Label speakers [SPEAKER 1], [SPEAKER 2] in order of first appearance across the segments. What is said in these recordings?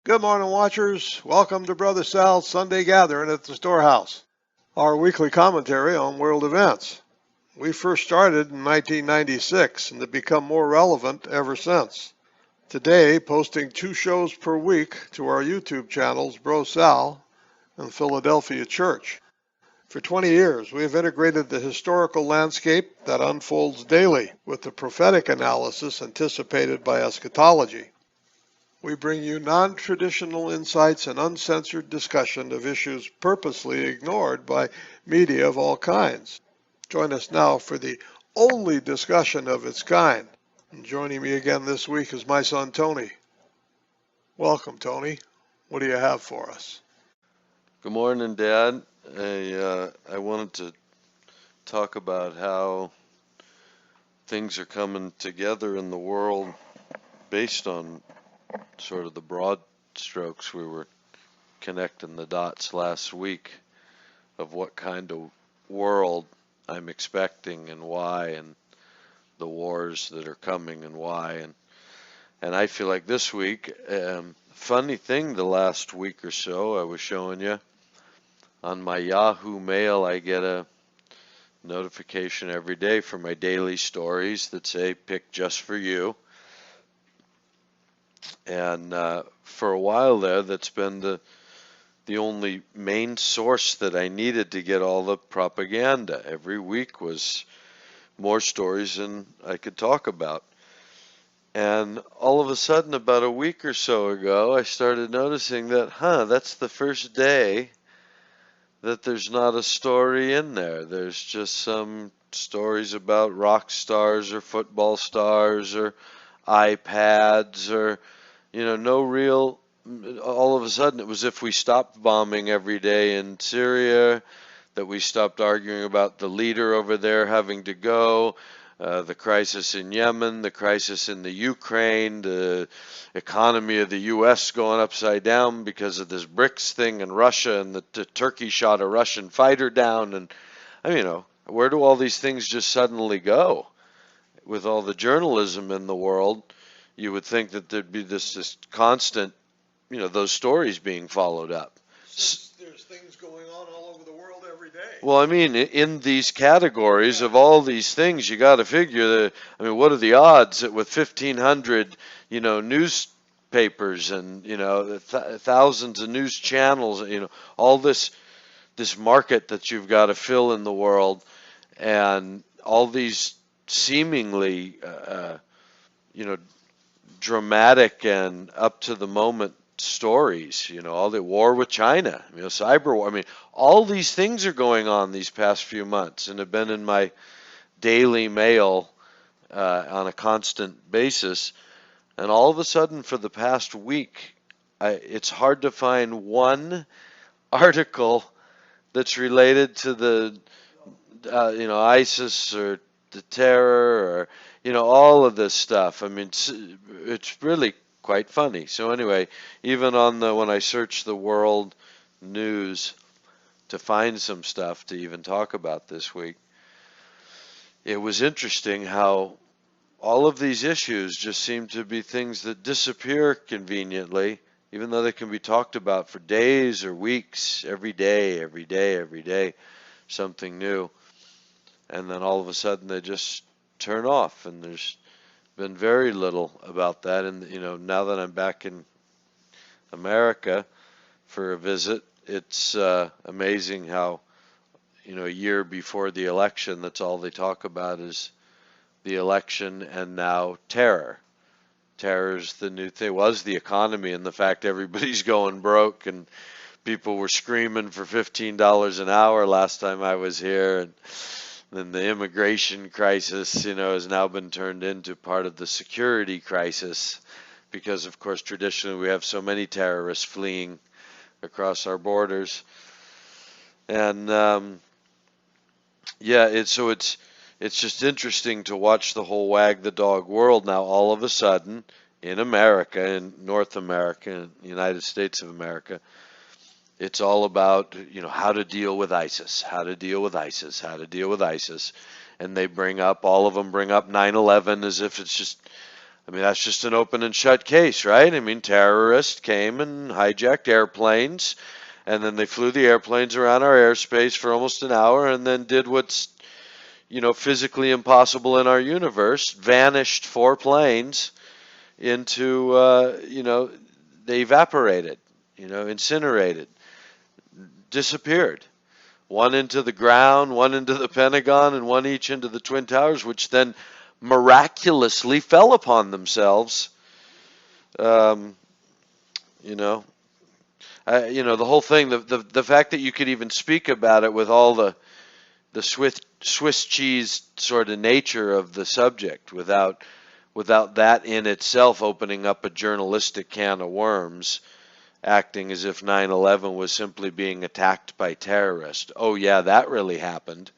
[SPEAKER 1] Good morning, watchers. Welcome to Brother Sal's Sunday Gathering at the Storehouse, our weekly commentary on world events. We first started in 1996 and have become more relevant ever since. Today, posting 2 shows per week to our YouTube channels, BroSal and Philadelphia Church. For 20 years, we have integrated the historical landscape that unfolds daily with the prophetic analysis anticipated by eschatology. We bring you non-traditional insights and uncensored discussion of issues purposely ignored by media of all kinds. Join us now for the only discussion of its kind. And joining me again this week is my son Tony. Welcome, Tony. What do you have for us?
[SPEAKER 2] Good morning, Dad. I wanted to talk about how things are coming together in the world based on sort of the broad strokes. We were connecting the dots last week of what kind of world I'm expecting and why, and the wars that are coming and why. And I feel like this week, funny thing, the last week or so I was showing you, on my Yahoo Mail, I get a notification every day for my daily stories that say pick just for you. And for a while there, that's been the only main source that I needed to get all the propaganda. Every week was more stories than I could talk about. And all of a sudden, about a week or so ago, I started noticing that, that's the first day that there's not a story in there. There's just some stories about rock stars or football stars or iPads or, no real. All of a sudden, it was if we stopped bombing every day in Syria, that we stopped arguing about the leader over there having to go, the crisis in Yemen, the crisis in the Ukraine, the economy of the U.S. going upside down because of this BRICS thing and Russia, and the Turkey shot a Russian fighter down. And, where do all these things just suddenly go? With all the journalism in the world, you would think that there'd be this constant, those stories being followed up.
[SPEAKER 1] Since there's things going on all over the world every day.
[SPEAKER 2] Well, I mean, in these categories of all these things, you got to figure that, what are the odds that with 1,500, newspapers and, thousands of news channels, all this market that you've got to fill in the world, and all these seemingly, dramatic and up to the moment stories, all the war with China, cyber war. All these things are going on these past few months and have been in my daily mail on a constant basis. And all of a sudden, for the past week, it's hard to find one article that's related to the, ISIS or the terror or, all of this stuff. It's really quite funny. So anyway, even when I search the world news to find some stuff to even talk about this week, it was interesting how all of these issues just seem to be things that disappear conveniently, even though they can be talked about for days or weeks, every day, something new. And then all of a sudden they just turn off, and there's been very little about that. And now that I'm back in America for a visit, it's amazing how a year before the election, that's all they talk about is the election, and now terror. Terror's the new thing. It was the economy and the fact everybody's going broke, and people were screaming for $15 an hour last time I was here. And then the immigration crisis, has now been turned into part of the security crisis because, of course, traditionally we have so many terrorists fleeing across our borders. And it's just interesting to watch the whole wag the dog world now. All of a sudden, in America, in North America, in the United States of America, it's all about, how to deal with ISIS, how to deal with ISIS, how to deal with ISIS. And all of them bring up 9/11 as if it's just, I mean, that's just an open and shut case, right? I mean, terrorists came and hijacked airplanes, and then they flew the airplanes around our airspace for almost an hour, and then did what's, physically impossible in our universe, vanished 4 planes into, they evaporated, incinerated, disappeared. One into the ground, one into the Pentagon, and one each into the Twin Towers, which then miraculously fell upon themselves. Um, you know, the whole thing, the fact that you could even speak about it with all the Swiss cheese sort of nature of the subject, without that in itself opening up a journalistic can of worms, acting as if 9/11 was simply being attacked by terrorists. Oh yeah, that really happened.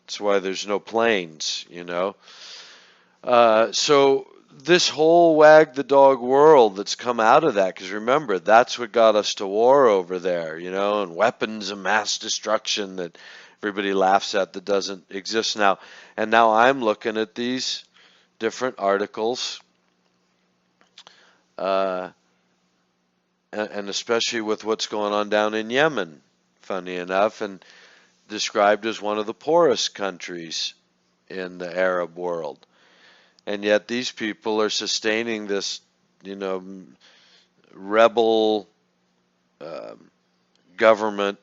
[SPEAKER 2] That's why there's no planes. So this whole wag the dog world that's come out of that, because remember, that's what got us to war over there, and weapons of mass destruction that everybody laughs at that doesn't exist now. And now I'm looking at these different articles, uh, and especially with what's going on down in Yemen, funny enough, and described as one of the poorest countries in the Arab world. And yet these people are sustaining this, rebel government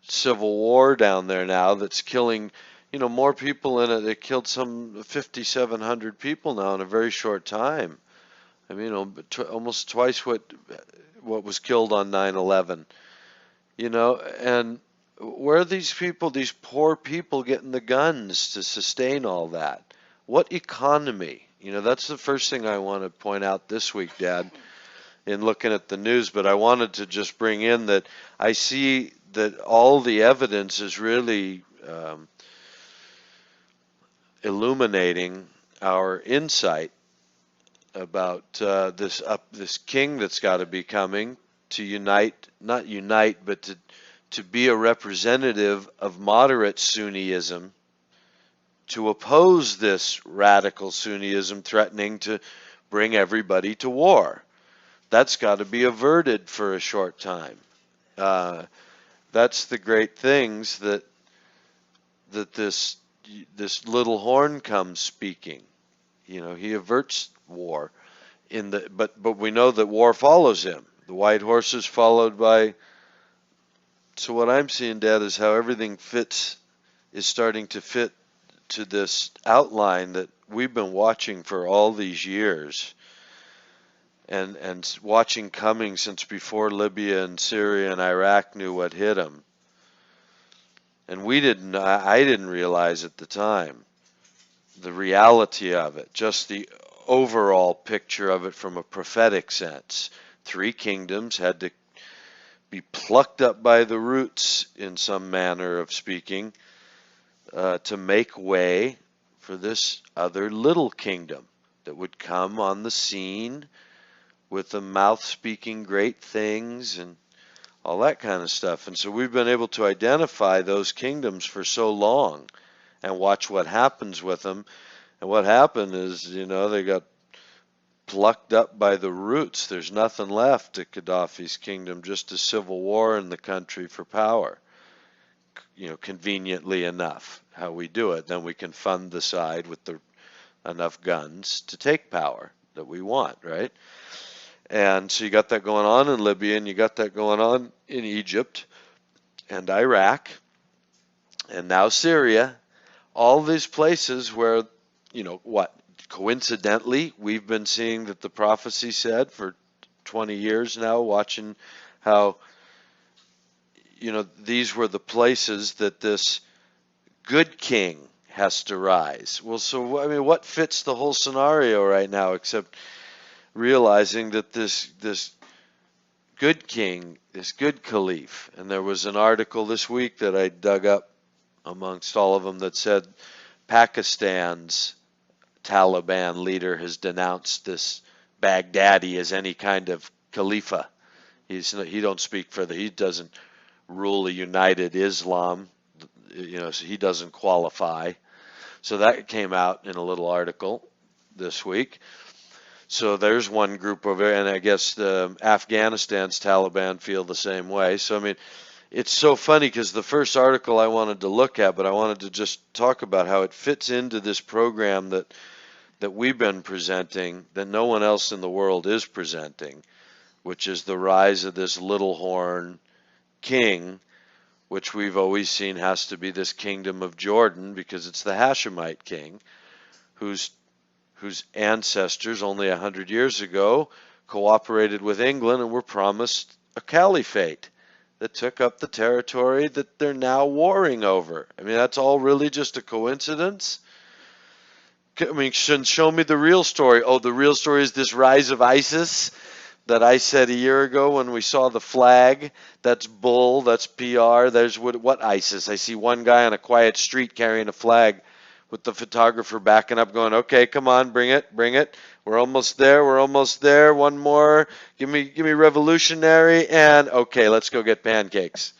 [SPEAKER 2] civil war down there now that's killing, more people in it. It killed some 5,700 people now in a very short time. I mean, almost twice what was killed on 9/11. And where are these people, these poor people, getting the guns to sustain all that? What economy? That's the first thing I want to point out this week, Dad, in looking at the news. But I wanted to just bring in that I see that all the evidence is really illuminating our insight about this king that's got to be coming to unite, not unite, but to be a representative of moderate Sunniism, to oppose this radical Sunniism threatening to bring everybody to war. That's got to be averted for a short time. That's the great things that this little horn comes speaking. He averts war but we know that war follows him. The white horse is followed by. So what I'm seeing, Dad, is how everything is starting to fit to this outline that we've been watching for all these years, and watching coming since before Libya and Syria and Iraq knew what hit them. And I didn't realize at the time the reality of it, just the overall picture of it from a prophetic sense. 3 kingdoms had to be plucked up by the roots, in some manner of speaking, to make way for this other little kingdom that would come on the scene with a mouth speaking great things and all that kind of stuff. And so we've been able to identify those kingdoms for so long and watch what happens with them. And what happened is, they got plucked up by the roots. There's nothing left to Gaddafi's kingdom, just a civil war in the country for power. Conveniently enough, how we do it. Then we can fund the side with enough guns to take power that we want, right? And so you got that going on in Libya, and you got that going on in Egypt and Iraq, and now Syria. All these places where, coincidentally, we've been seeing that the prophecy said for 20 years now, watching how, these were the places that this good king has to rise. Well, so, I mean, what fits the whole scenario right now except realizing that this good king, this good caliph, and there was an article this week that I dug up amongst all of them that said Pakistan's Taliban leader has denounced this Baghdadi as any kind of khalifa. He don't speak for he doesn't rule a united Islam, so he doesn't qualify. So that came out in a little article this week. So there's one group over there, and I guess Afghanistan's Taliban feel the same way. So I mean, it's so funny because the first article I wanted to look at, but I wanted to just talk about how it fits into this program that we've been presenting that no one else in the world is presenting, which is the rise of this little horn king, which we've always seen has to be this kingdom of Jordan because it's the Hashemite king, whose ancestors only 100 years ago cooperated with England and were promised a caliphate that took up the territory that they're now warring over. I mean, that's all really just a coincidence. I mean, show me the real story. Oh, the real story is this rise of ISIS that I said a year ago when we saw the flag. That's bull, that's PR. There's what ISIS? I see one guy on a quiet street carrying a flag with the photographer backing up going, okay, come on, bring it, bring it. We're almost there, we're almost there. One more. Give me revolutionary and okay, let's go get pancakes.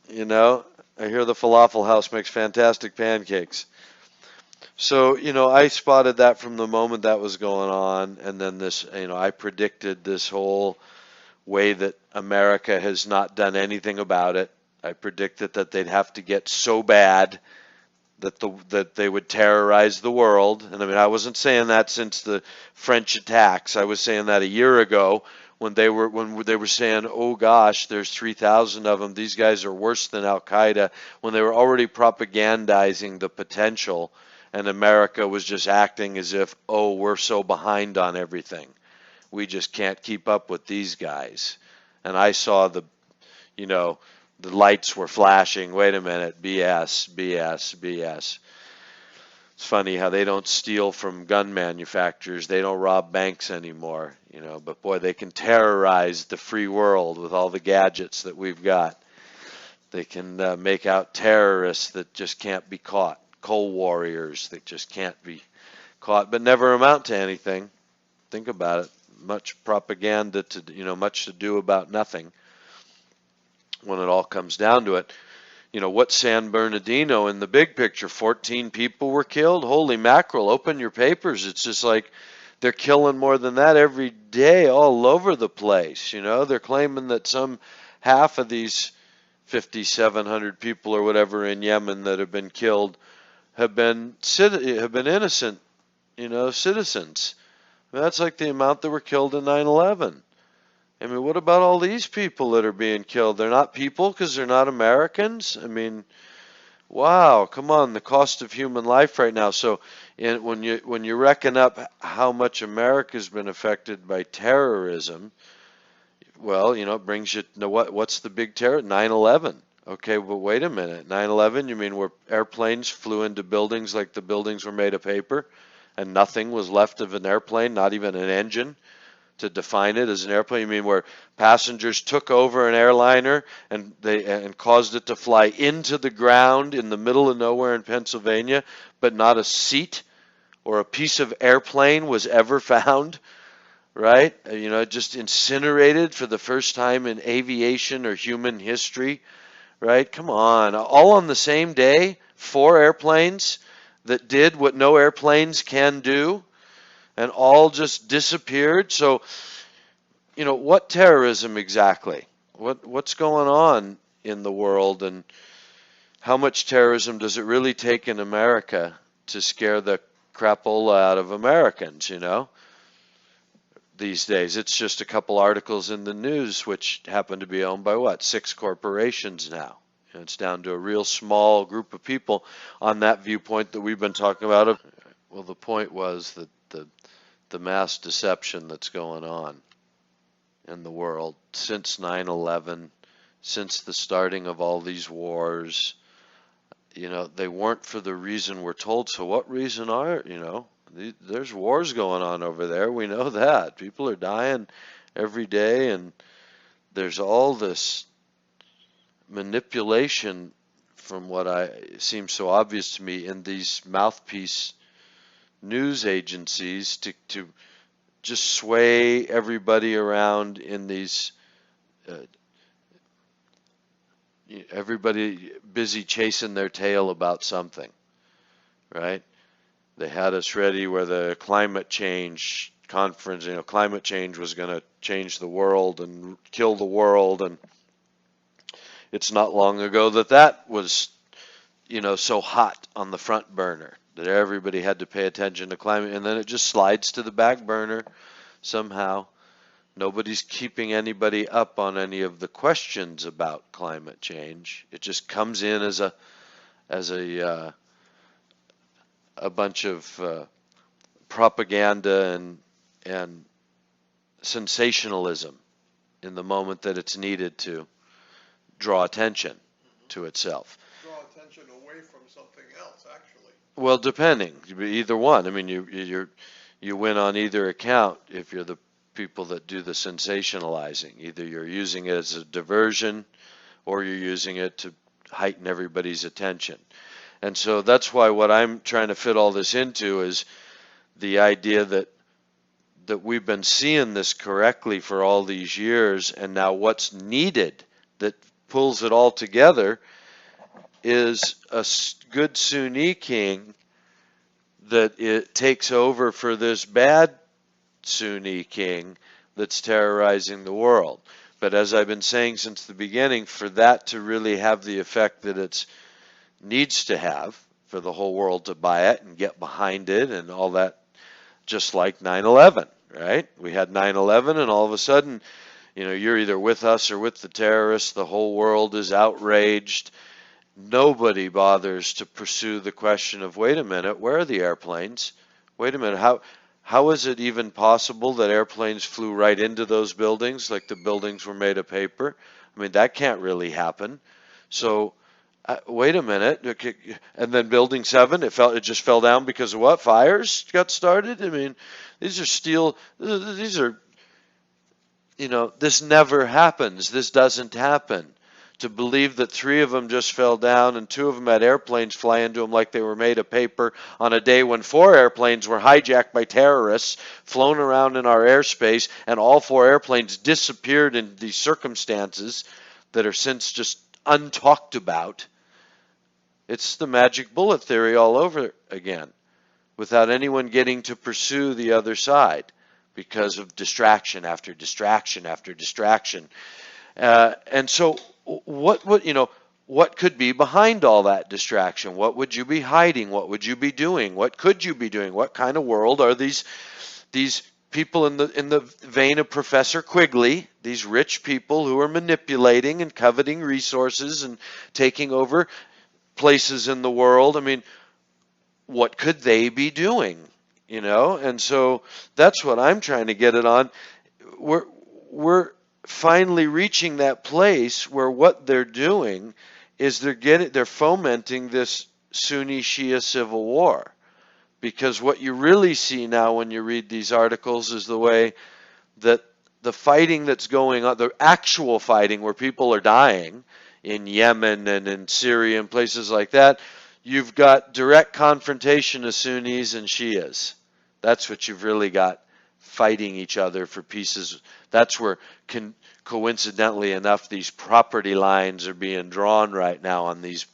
[SPEAKER 2] You know, I hear the falafel house makes fantastic pancakes. So, I spotted that from the moment that was going on, and then this, I predicted this whole way that America has not done anything about it. I predicted that they'd have to get so bad that they would terrorize the world. And I mean, I wasn't saying that since the French attacks. I was saying that a year ago when they were saying, "Oh gosh, there's 3,000 of them. These guys are worse than Al Qaeda." When they were already propagandizing the potential, and America was just acting as if, "Oh, we're so behind on everything. We just can't keep up with these guys." And I saw you know, the lights were flashing. Wait a minute, BS, BS, BS. It's funny how they don't steal from gun manufacturers. They don't rob banks anymore, but boy, they can terrorize the free world with all the gadgets that we've got. They can make out terrorists that just can't be caught, coal warriors that just can't be caught, but never amount to anything. Think about it. Much propaganda much to do about nothing when it all comes down to it. What San Bernardino in the big picture, 14 people were killed. Holy mackerel, open your papers. It's just like they're killing more than that every day all over the place. They're claiming that some half of these 5,700 people or whatever in Yemen that have been killed have been innocent, citizens. That's like the amount that were killed in 9/11. I mean, what about all these people that are being killed? They're not people because they're not Americans? I mean, wow, come on, the cost of human life right now. So when you reckon up how much America's been affected by terrorism, well, it brings you to what's the big terror? 9/11. Okay, but wait a minute. 9/11, you mean where airplanes flew into buildings like the buildings were made of paper and nothing was left of an airplane, not even an engine? To define it as an airplane? You mean where passengers took over an airliner and caused it to fly into the ground in the middle of nowhere in Pennsylvania, but not a seat or a piece of airplane was ever found, right? Just incinerated for the first time in aviation or human history, right? Come on, all on the same day, 4 airplanes that did what no airplanes can do and all just disappeared. So, what terrorism exactly? What's going on in the world, and how much terrorism does it really take in America to scare the crapola out of Americans, these days? It's just a couple articles in the news which happen to be owned by 6 corporations now. It's down to a real small group of people on that viewpoint that we've been talking about. Well, the point was that the mass deception that's going on in the world since 9/11, since the starting of all these wars, they weren't for the reason we're told. So what reason there's wars going on over there. We know that. People are dying every day, and there's all this manipulation from seems so obvious to me in these mouthpiece news agencies to just sway everybody around in these everybody busy chasing their tail about something, right? They had us ready where the climate change conference, climate change was going to change the world and kill the world. And it's not long ago that was, so hot on the front burner that everybody had to pay attention to climate. And then it just slides to the back burner somehow. Nobody's keeping anybody up on any of the questions about climate change. It just comes in as a bunch of propaganda and sensationalism in the moment that it's needed to draw attention to itself.
[SPEAKER 1] Draw attention away from something else, actually.
[SPEAKER 2] Well, depending, either one. I mean, you win on either account if you're the people that do the sensationalizing. Either you're using it as a diversion, or you're using it to heighten everybody's attention. And so that's why what I'm trying to fit all this into is the idea that we've been seeing this correctly for all these years, and now what's needed that pulls it all together is a good Sunni king that it takes over for this bad Sunni king that's terrorizing the world. But as I've been saying since the beginning, for that to really have the effect that it needs to have, for the whole world to buy it and get behind it and all that, just like 9/11, right? We had 9/11 and all of a sudden, you're either with us or with the terrorists. The whole world is outraged. Nobody bothers to pursue the question of, wait a minute, where are the airplanes? Wait a minute, how is it even possible that airplanes flew right into those buildings like the buildings were made of paper? I mean, that can't really happen. So, wait a minute. Okay, and then Building 7, it just fell down because of what? Fires got started? I mean, these are, this never happens. This doesn't happen. To believe that 3 of them just fell down and 2 of them had airplanes fly into them like they were made of paper on a day when 4 airplanes were hijacked by terrorists, flown around in our airspace, and all 4 airplanes disappeared in these circumstances that are since just untalked about. It's the magic bullet theory all over again, without anyone getting to pursue the other side because of distraction after distraction after distraction. And so what could be behind all that distraction? What would you be hiding? What would you be doing? What could you be doing? What kind of world are these people in the vein of Professor Quigley, these rich people who are manipulating and coveting resources and taking over places in the world? I mean, what could they be doing? And so that's what I'm trying to get it on. We're finally reaching that place where what they're doing is they're fomenting this Sunni Shia civil war. Because what you really see now when you read these articles is the way that the fighting that's going on, the actual fighting where people are dying in Yemen and in Syria and places like that, you've got direct confrontation of Sunnis and Shias. That's what you've really got fighting each other for pieces. That's where, coincidentally enough, these property lines are being drawn right now on these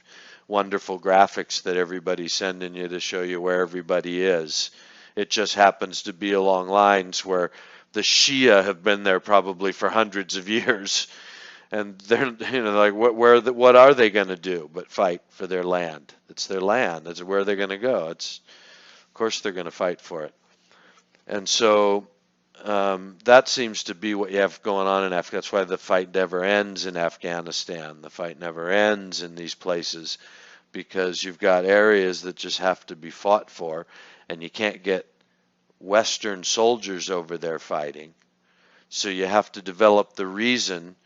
[SPEAKER 2] wonderful graphics that everybody's sending you to show you where everybody is. It just happens to be along lines where the Shia have been there probably for hundreds of years. And they're, like, what are they going to do but fight for their land? It's their land. It's where they're going to go. Of course they're going to fight for it. And so that seems to be what you have going on in Afghanistan. That's why the fight never ends in Afghanistan. The fight never ends in these places, because you've got areas that just have to be fought for, and you can't get Western soldiers over there fighting. So you have to develop the reason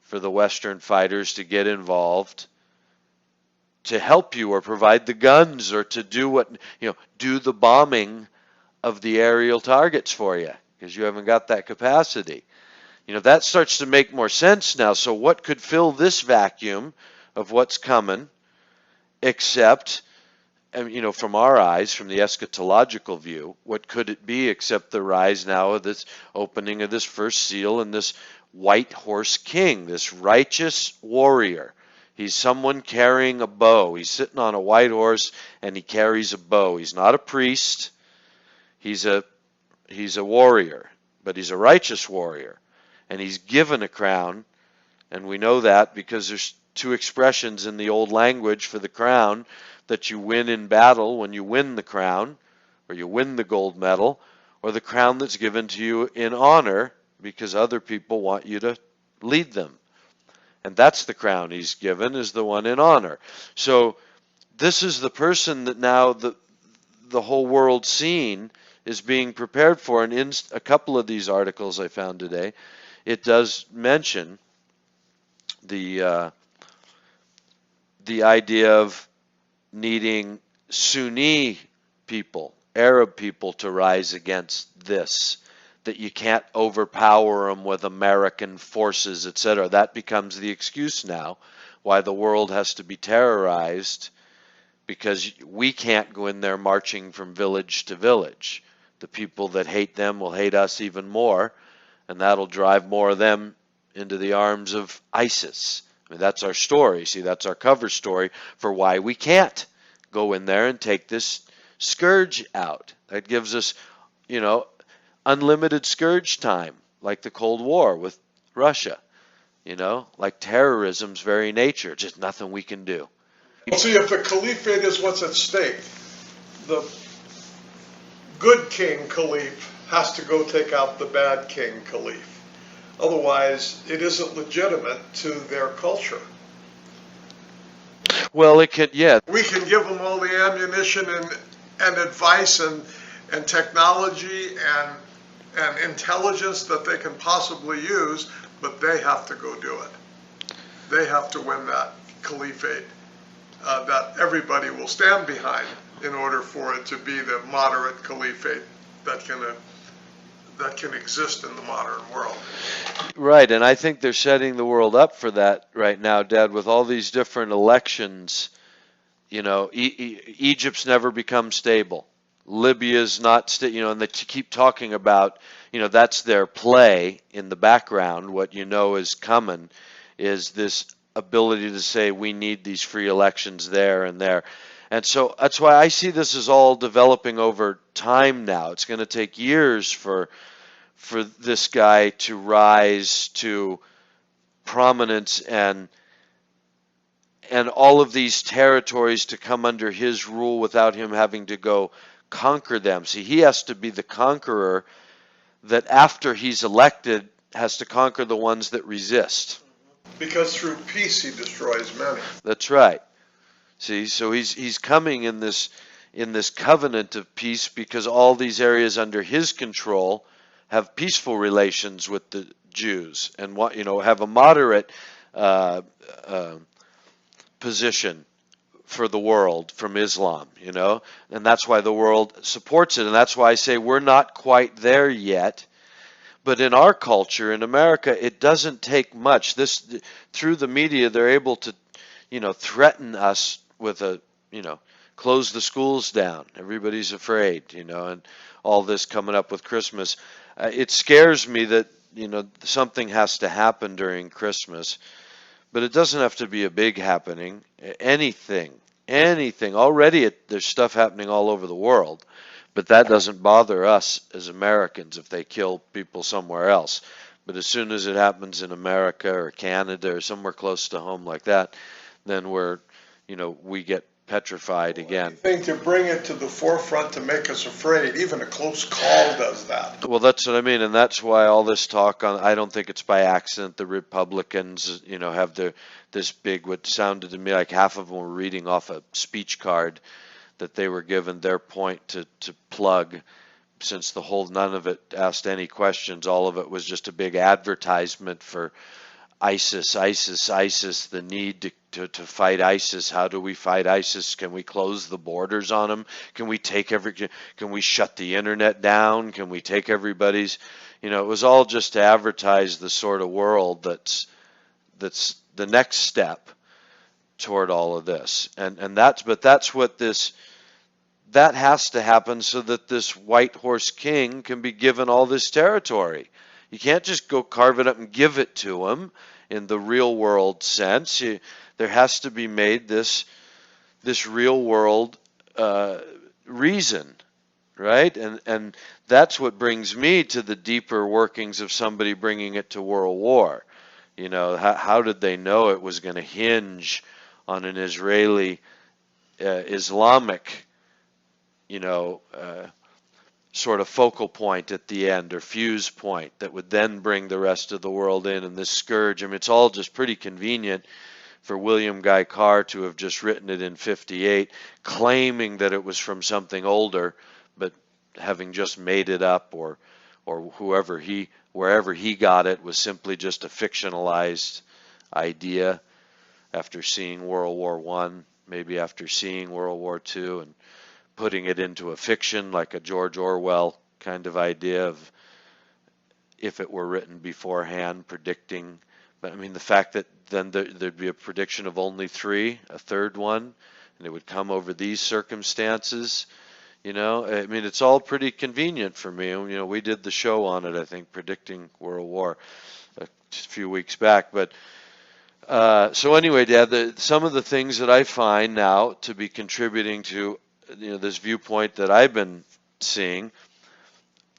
[SPEAKER 2] for the Western fighters to get involved, to help you or provide the guns or to do do the bombing of the aerial targets for you, because you haven't got that capacity. That starts to make more sense now. So what could fill this vacuum of what's coming, except, from our eyes, from the eschatological view, what could it be except the rise now of this opening of this first seal and this white horse king, this righteous warrior. He's someone carrying a bow. He's sitting on a white horse and he carries a bow. He's not a priest. He's a warrior, but he's a righteous warrior. And he's given a crown, and we know that because there's two expressions in the old language for the crown that you win in battle when you win the crown, or you win the gold medal, or the crown that's given to you in honor because other people want you to lead them. And that's the crown he's given, is the one in honor. So this is the person that now the whole world scene is being prepared for. And in a couple of these articles I found today, it does mention the idea of needing Sunni people, Arab people, to rise against this, that you can't overpower them with American forces, etc. That becomes the excuse now why the world has to be terrorized, because we can't go in there marching from village to village. The people that hate them will hate us even more, and that'll drive more of them into the arms of ISIS. I mean, that's our story. See, that's our cover story for why we can't go in there and take this scourge out. That gives us, unlimited scourge time, like the Cold War with Russia, like terrorism's very nature, just nothing we can do.
[SPEAKER 1] Well, see, if the caliphate is what's at stake, the good king caliph has to go take out the bad king caliph. Otherwise, it isn't legitimate to their culture.
[SPEAKER 2] Well, it could, yeah.
[SPEAKER 1] We can give them all the ammunition and advice and technology and intelligence that they can possibly use, but they have to go do it. They have to win that caliphate that everybody will stand behind in order for it to be the moderate caliphate that can exist in the modern world.
[SPEAKER 2] Right, and I think they're setting the world up for that right now, Dad, with all these different elections. Egypt's never become stable. Libya's not and they keep talking about, that's their play in the background. What is coming is this ability to say we need these free elections there and there. And so that's why I see this as all developing over time now. It's going to take years for this guy to rise to prominence and all of these territories to come under his rule without him having to go conquer them. See, he has to be the conqueror that after he's elected has to conquer the ones that resist.
[SPEAKER 1] Because through peace he destroys many.
[SPEAKER 2] That's right. See, so he's coming in this covenant of peace because all these areas under his control have peaceful relations with the Jews and have a moderate position for the world from Islam, and that's why the world supports it, and that's why I say we're not quite there yet. But in our culture, in America, it doesn't take much. Through the media, they're able to, threaten us with close the schools down. Everybody's afraid, and all this coming up with Christmas. It scares me that, something has to happen during Christmas, but it doesn't have to be a big happening. Anything. Already there's stuff happening all over the world. But that doesn't bother us as Americans if they kill people somewhere else. But as soon as it happens in America or Canada or somewhere close to home like that, then we get petrified again.
[SPEAKER 1] Anything to bring it to the forefront to make us afraid. Even a close call does that.
[SPEAKER 2] Well, that's what I mean, and that's why all this talk I don't think it's by accident the Republicans, have this big, what sounded to me like half of them were reading off a speech card that they were given their point to plug, since none of it asked any questions. All of it was just a big advertisement for ISIS, the need to fight ISIS. How do we fight ISIS? Can we close the borders on them? Can we shut the internet down? Can we take everybody's, it was all just to advertise the sort of world that's the next step toward all of this. That has to happen so that this white horse king can be given all this territory. You can't just go carve it up and give it to him. in the real world sense. There has to be made this real world reason, right? And that's what brings me to the deeper workings of somebody bringing it to world war. How did they know it was going to hinge on an Israeli Islamic, you know, uh, sort of focal point at the end, or fuse point that would then bring the rest of the world in, and this scourge? I mean, it's all just pretty convenient for William Guy Carr to have just written it in 58, claiming that it was from something older, but having just made it up, or wherever he got it was simply just a fictionalized idea after seeing World War One, maybe after seeing World War Two, and putting it into a fiction like a George Orwell kind of idea of, if it were written beforehand, predicting. But I mean, the fact that then there'd be a prediction of only three, a third one, and it would come over these circumstances. I mean, it's all pretty convenient for me. We did the show on it, I think, predicting World War a few weeks back. But so anyway, Dad, some of the things that I find now to be contributing to this viewpoint that I've been seeing,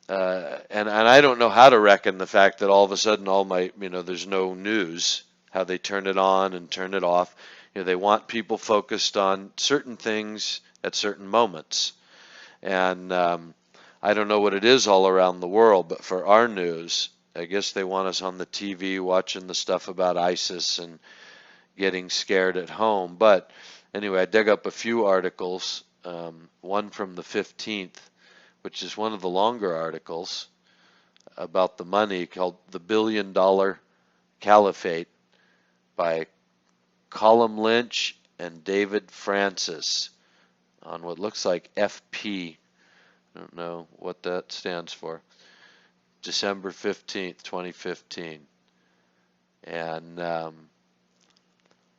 [SPEAKER 2] and I don't know how to reckon the fact that all of a sudden there's no news, how they turn it on and turn it off. They want people focused on certain things at certain moments. And I don't know what it is all around the world, but for our news, I guess they want us on the TV watching the stuff about ISIS and getting scared at home. But anyway, I dug up a few articles, one from the 15th, which is one of the longer articles about the money, called The $1 Billion Caliphate by Colum Lynch and David Francis, on what looks like FP. I don't know what that stands for. December 15th, 2015. And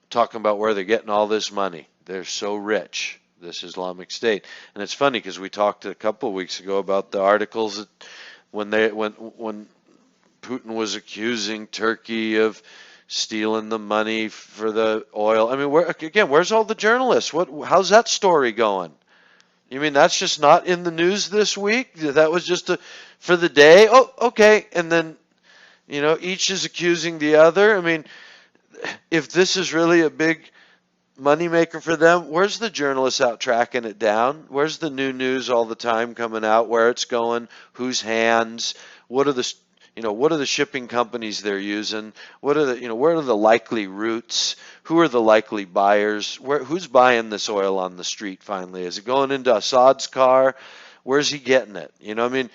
[SPEAKER 2] talking about where they're getting all this money. They're so rich, this Islamic State. And it's funny because we talked a couple of weeks ago about the articles that when Putin was accusing Turkey of stealing the money for the oil. I mean, where's all the journalists? How's that story going? You mean that's just not in the news this week? That was just for the day? Oh, okay. And then, each is accusing the other. I mean, if this is really a big moneymaker for them, where's the journalists out tracking it down? Where's the new news all the time coming out? Where it's going? Whose hands? What are the shipping companies they're using? Where are the likely routes? Who are the likely buyers? Who's buying this oil on the street finally? Is it going into Assad's car? Where's he getting it? I mean,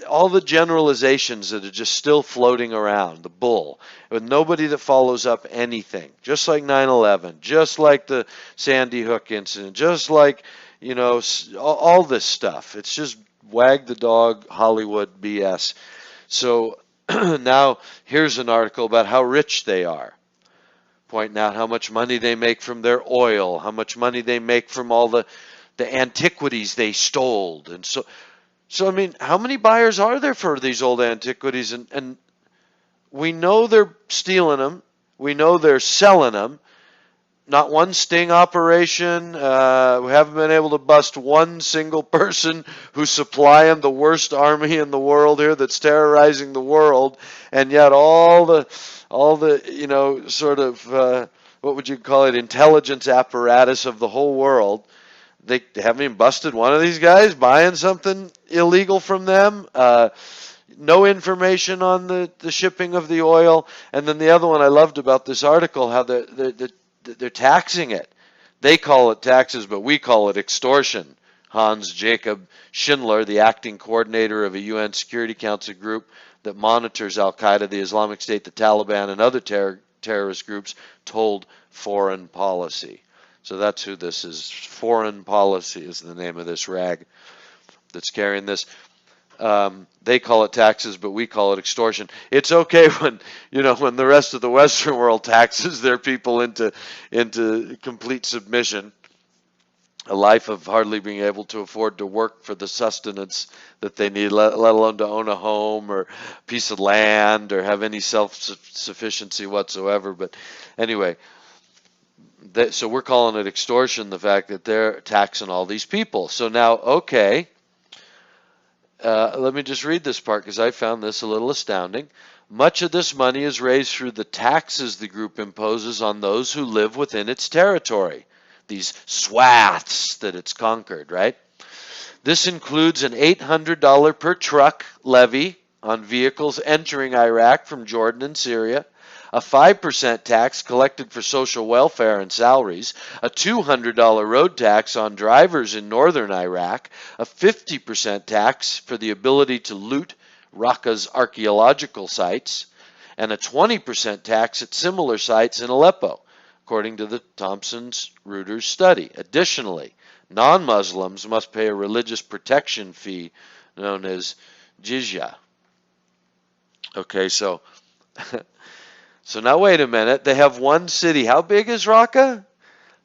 [SPEAKER 2] all the generalizations that are just still floating around, the bull, with nobody that follows up anything, just like 9/11, just like the Sandy Hook incident, just like, all this stuff. It's just wag the dog Hollywood BS. So now here's an article about how rich they are, pointing out how much money they make from their oil, how much money they make from all the antiquities they stole. And so I mean, how many buyers are there for these old antiquities? And we know they're stealing them. We know they're selling them. Not one sting operation. We haven't been able to bust one single person who's supplying the worst army in the world here that's terrorizing the world. And yet all the sort of, what would you call it, intelligence apparatus of the whole world, they haven't even busted one of these guys buying something illegal from them. No information on the shipping of the oil. And then the other one I loved about this article, how they're taxing it. They call it taxes, but we call it extortion. Hans Jacob Schindler, the acting coordinator of a UN Security Council group that monitors Al-Qaeda, the Islamic State, the Taliban, and other terrorist groups, told Foreign Policy. So that's who this is. Foreign Policy is the name of this rag that's carrying this. They call it taxes, but we call it extortion. It's okay when the rest of the Western world taxes their people into complete submission. a life of hardly being able to afford to work for the sustenance that they need, let alone to own a home or a piece of land or have any self-sufficiency whatsoever. But anyway, so we're calling it extortion, the fact that they're taxing all these people. So now, okay, let me just read this part because I found this a little astounding. Much of this money is raised through the taxes the group imposes on those who live within its territory, these swaths that it's conquered, right? This includes an $800 per truck levy on vehicles entering Iraq from Jordan and Syria, a 5% tax collected for social welfare and salaries, a $200 road tax on drivers in northern Iraq, a 50% tax for the ability to loot Raqqa's archaeological sites, and a 20% tax at similar sites in Aleppo, according to the Thomson-Reuters study. Additionally, non-Muslims must pay a religious protection fee known as jizya. Okay, so now wait a minute. They have one city. How big is Raqqa?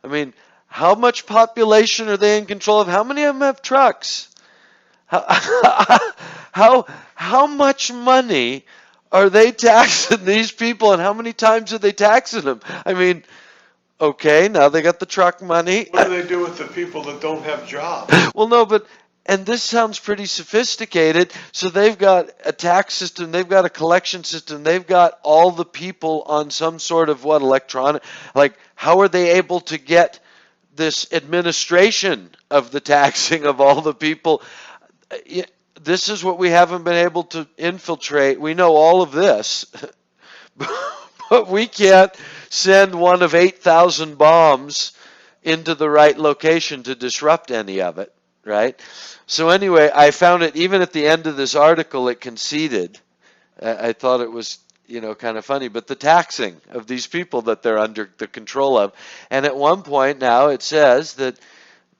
[SPEAKER 2] I mean, how much population are they in control of? How many of them have trucks? How much money are they taxing these people, and how many times are they taxing them? I mean, okay, now they got the truck money.
[SPEAKER 1] What do they do with the people that don't have jobs?
[SPEAKER 2] Well, no, and this sounds pretty sophisticated. So they've got a tax system, they've got a collection system, they've got all the people on some sort of electronic, like how are they able to get this administration of the taxing of all the people? This is what we haven't been able to infiltrate. We know all of this, but we can't send one of 8,000 bombs into the right location to disrupt any of it, right? So anyway, I found it, even at the end of this article, it conceded. I thought it was, kind of funny, but the taxing of these people that they're under the control of. And at one point now it says that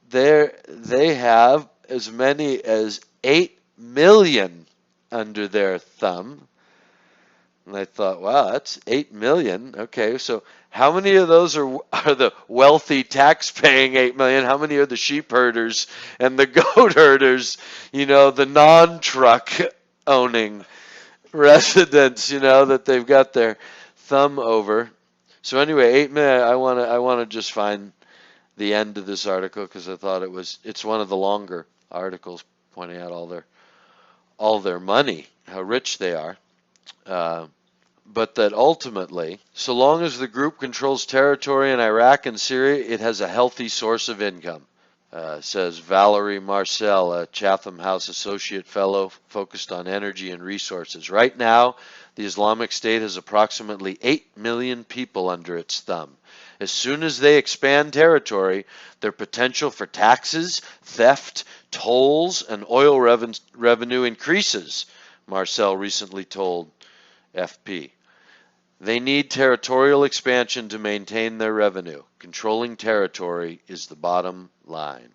[SPEAKER 2] they have as many as 8 million under their thumb. And I thought, wow, that's 8 million. Okay, so how many of those are the wealthy tax-paying 8 million? How many are the sheep herders and the goat herders, the non-truck owning residents, that they've got their thumb over? So anyway, 8 million, I want to just find the end of this article because I thought it's one of the longer articles pointing out all their money, how rich they are. But that ultimately, so long as the group controls territory in Iraq and Syria, it has a healthy source of income, says Valerie Marcel, a Chatham House Associate Fellow focused on energy and resources. Right now, the Islamic State has approximately 8 million people under its thumb. As soon as they expand territory, their potential for taxes, theft, tolls, and oil revenue increases, Marcel recently told FP. They need territorial expansion to maintain their revenue. Controlling territory is the bottom line.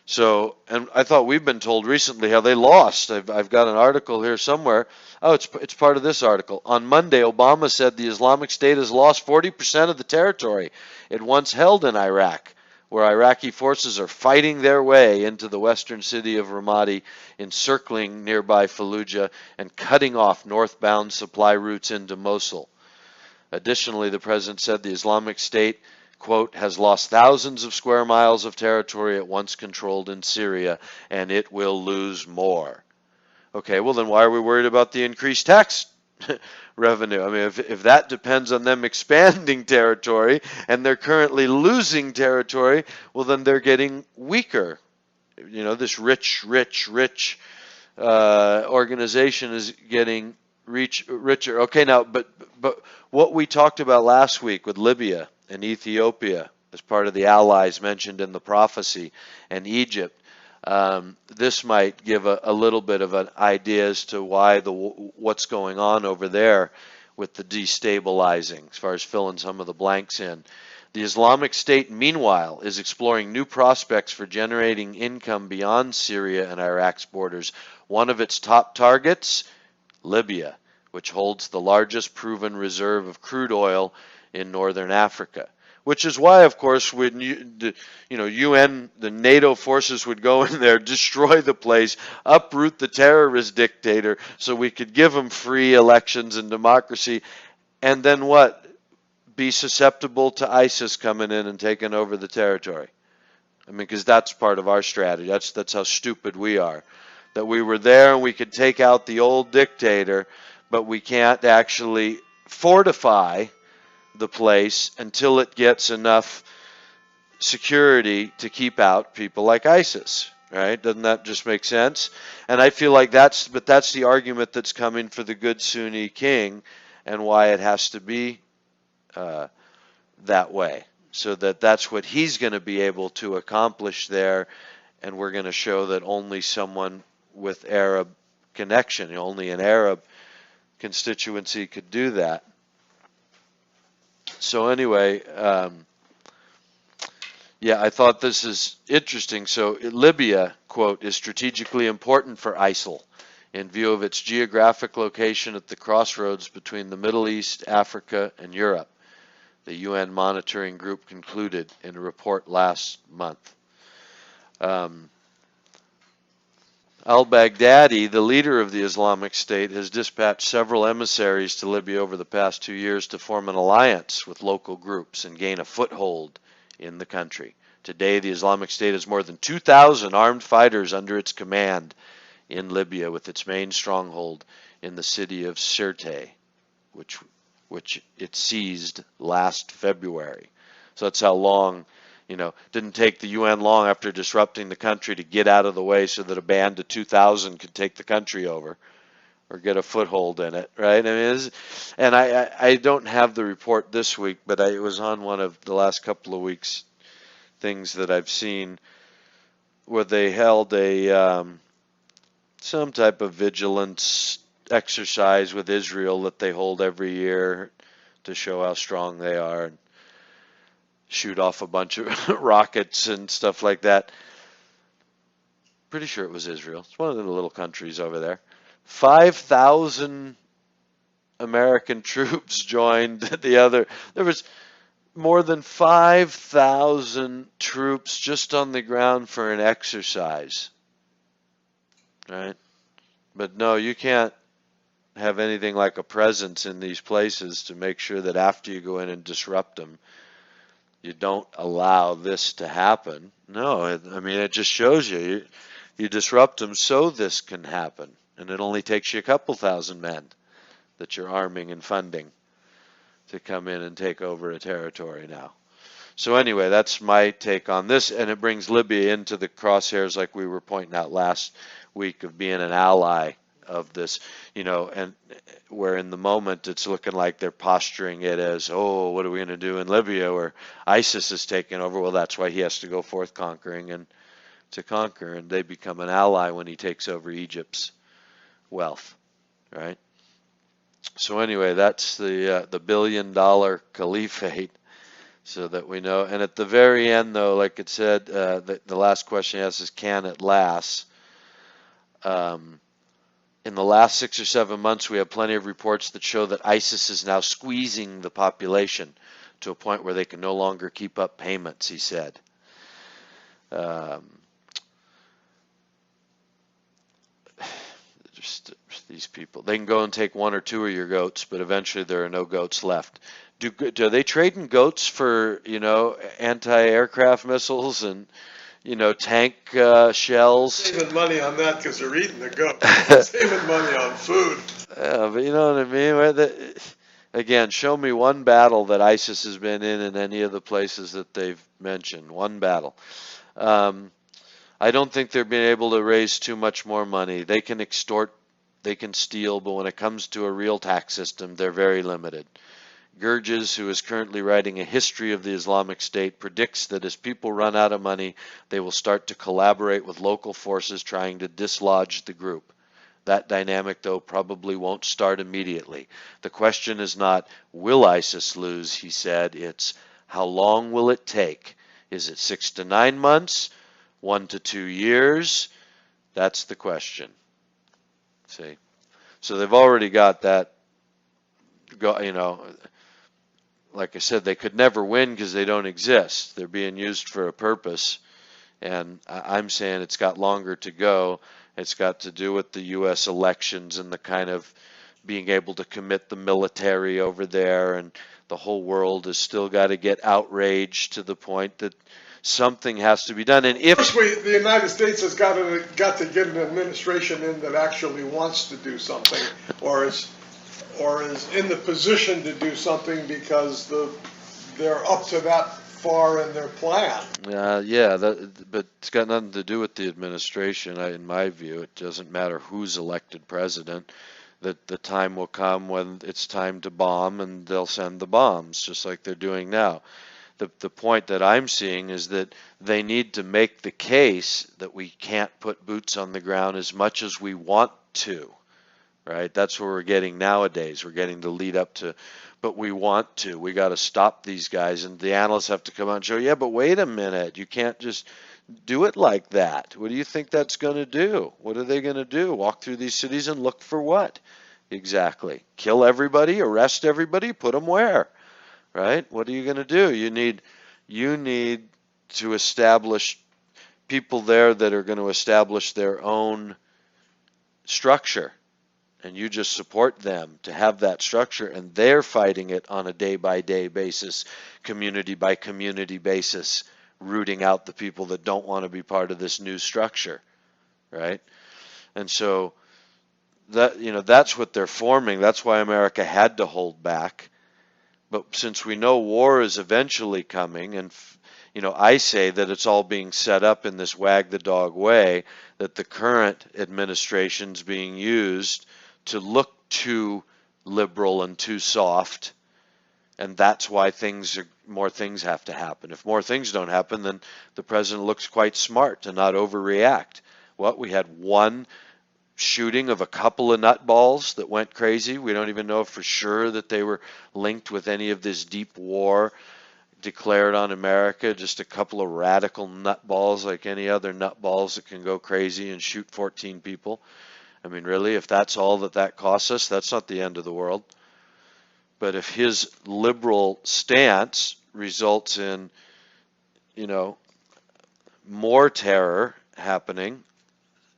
[SPEAKER 2] So, and I thought we've been told recently how they lost. I've got an article here somewhere. Oh, it's part of this article. On Monday, Obama said the Islamic State has lost 40% of the territory it once held in Iraq, where Iraqi forces are fighting their way into the western city of Ramadi, encircling nearby Fallujah, and cutting off northbound supply routes into Mosul. Additionally, the president said the Islamic State, quote, has lost thousands of square miles of territory it once controlled in Syria, and it will lose more. Okay, well then why are we worried about the increased tax revenue? I mean, if that depends on them expanding territory and they're currently losing territory, well then they're getting weaker. This rich organization is getting richer. Okay, now, but what we talked about last week with Libya and Ethiopia as part of the allies mentioned in the prophecy, and Egypt, this might give a little bit of an idea as to why what's going on over there with the destabilizing, as far as filling some of the blanks in. The Islamic State, meanwhile, is exploring new prospects for generating income beyond Syria and Iraq's borders. One of its top targets, Libya, which holds the largest proven reserve of crude oil in northern Africa. Which is why, of course, when UN, the NATO forces would go in there, destroy the place, uproot the terrorist dictator, so we could give them free elections and democracy, and then what? Be susceptible to ISIS coming in and taking over the territory. I mean, because that's part of our strategy. That's how stupid we are. That we were there and we could take out the old dictator, but we can't actually fortify the place until it gets enough security to keep out people like ISIS, right? Doesn't that just make sense? And I feel like that's the argument that's coming for the good Sunni king, and why it has to be that way, so that's what he's going to be able to accomplish there, and we're going to show that only someone with Arab connection, only an Arab constituency could do that. So anyway, yeah, I thought this is interesting. So Libya, quote, is strategically important for ISIL in view of its geographic location at the crossroads between the Middle East, Africa, and Europe, the UN monitoring group concluded in a report last month. Al-Baghdadi, the leader of the Islamic State, has dispatched several emissaries to Libya over the past 2 years to form an alliance with local groups and gain a foothold in the country. Today, the Islamic State has more than 2,000 armed fighters under its command in Libya, with its main stronghold in the city of Sirte, which it seized last February. So that's how long, didn't take the UN long after disrupting the country to get out of the way so that a band of 2,000 could take the country over or get a foothold in it, right? I mean, and I don't have the report this week, but it was on one of the last couple of weeks' things that I've seen where they held some type of vigilance exercise with Israel that they hold every year to show how strong they are and shoot off a bunch of rockets and stuff like that. Pretty sure it was Israel. It's one of the little countries over there. 5,000 American troops joined the other. There was more than 5,000 troops just on the ground for an exercise. Right? But no, you can't have anything like a presence in these places to make sure that after you go in and disrupt them, you don't allow this to happen. No, I mean, it just shows you disrupt them so this can happen. And it only takes you a couple thousand men that you're arming and funding to come in and take over a territory now. So anyway, that's my take on this, and it brings Libya into the crosshairs like we were pointing out last week of being an ally of this, and where in the moment it's looking like they're posturing it as, oh, what are we going to do in Libya where ISIS is taking over? Well, that's why he has to go forth conquering and to conquer, and they become an ally when he takes over Egypt's wealth, right? So anyway, that's the $1 billion caliphate, so that we know. And at the very end, though, like it said, the last question he asks is, can it last? In the last 6 or 7 months, we have plenty of reports that show that ISIS is now squeezing the population to a point where they can no longer keep up payments, he said. Just these people, they can go and take 1 or 2 of your goats, but eventually there are no goats left. Do they trade in goats for, anti-aircraft missiles and, tank shells?
[SPEAKER 1] Saving money on that because they're eating the goats. Saving money on food.
[SPEAKER 2] Yeah, but you know what I mean? Again, show me one battle that ISIS has been in any of the places that they've mentioned. One battle. I don't think they're being able to raise too much more money. They can extort, they can steal, but when it comes to a real tax system, they're very limited. Gurges, who is currently writing a history of the Islamic State, predicts that as people run out of money, they will start to collaborate with local forces trying to dislodge the group. That dynamic, though, probably won't start immediately. The question is not, will ISIS lose, he said, it's how long will it take? Is it 6 to 9 months? 1 to 2 years? That's the question. See? So they've already got that, like I said, they could never win because they don't exist. They're being used for a purpose. And I'm saying it's got longer to go. It's got to do with the U.S. elections and the kind of being able to commit the military over there. And the whole world has still got to get outraged to the point that something has to be done. And if
[SPEAKER 1] First, the United States has got to get an administration in that actually wants to do something, or is in the position to do something because they're up to that far in their plan.
[SPEAKER 2] Yeah, but it's got nothing to do with the administration. In my view, it doesn't matter who's elected president. That the time will come when it's time to bomb, and they'll send the bombs, just like they're doing now. The point that I'm seeing is that they need to make the case that we can't put boots on the ground as much as we want to, right? That's what we're getting nowadays. We're getting the lead up to, but we want to. We got to stop these guys. And the analysts have to come out and show, yeah, but wait a minute. You can't just do it like that. What do you think that's going to do? What are they going to do? Walk through these cities and look for what? Exactly. Kill everybody, arrest everybody, put them where? Right? What are you going to do? You need to establish people there that are going to establish their own structure, and you just support them to have that structure, and they're fighting it on a day by day basis, community by community basis, rooting out the people that don't want to be part of this new structure, right? And so that's what they're forming. That's why America had to hold back. But since we know war is eventually coming, and I say that it's all being set up in this wag the dog way, that the current administration's being used to look too liberal and too soft, and that's why more things have to happen. If more things don't happen, then the president looks quite smart to not overreact. We had one shooting of a couple of nutballs that went crazy. We don't even know for sure that they were linked with any of this deep war declared on America. Just a couple of radical nutballs like any other nutballs that can go crazy and shoot 14 people. I mean, really, if that's all that costs us, that's not the end of the world. But if his liberal stance results in, more terror happening,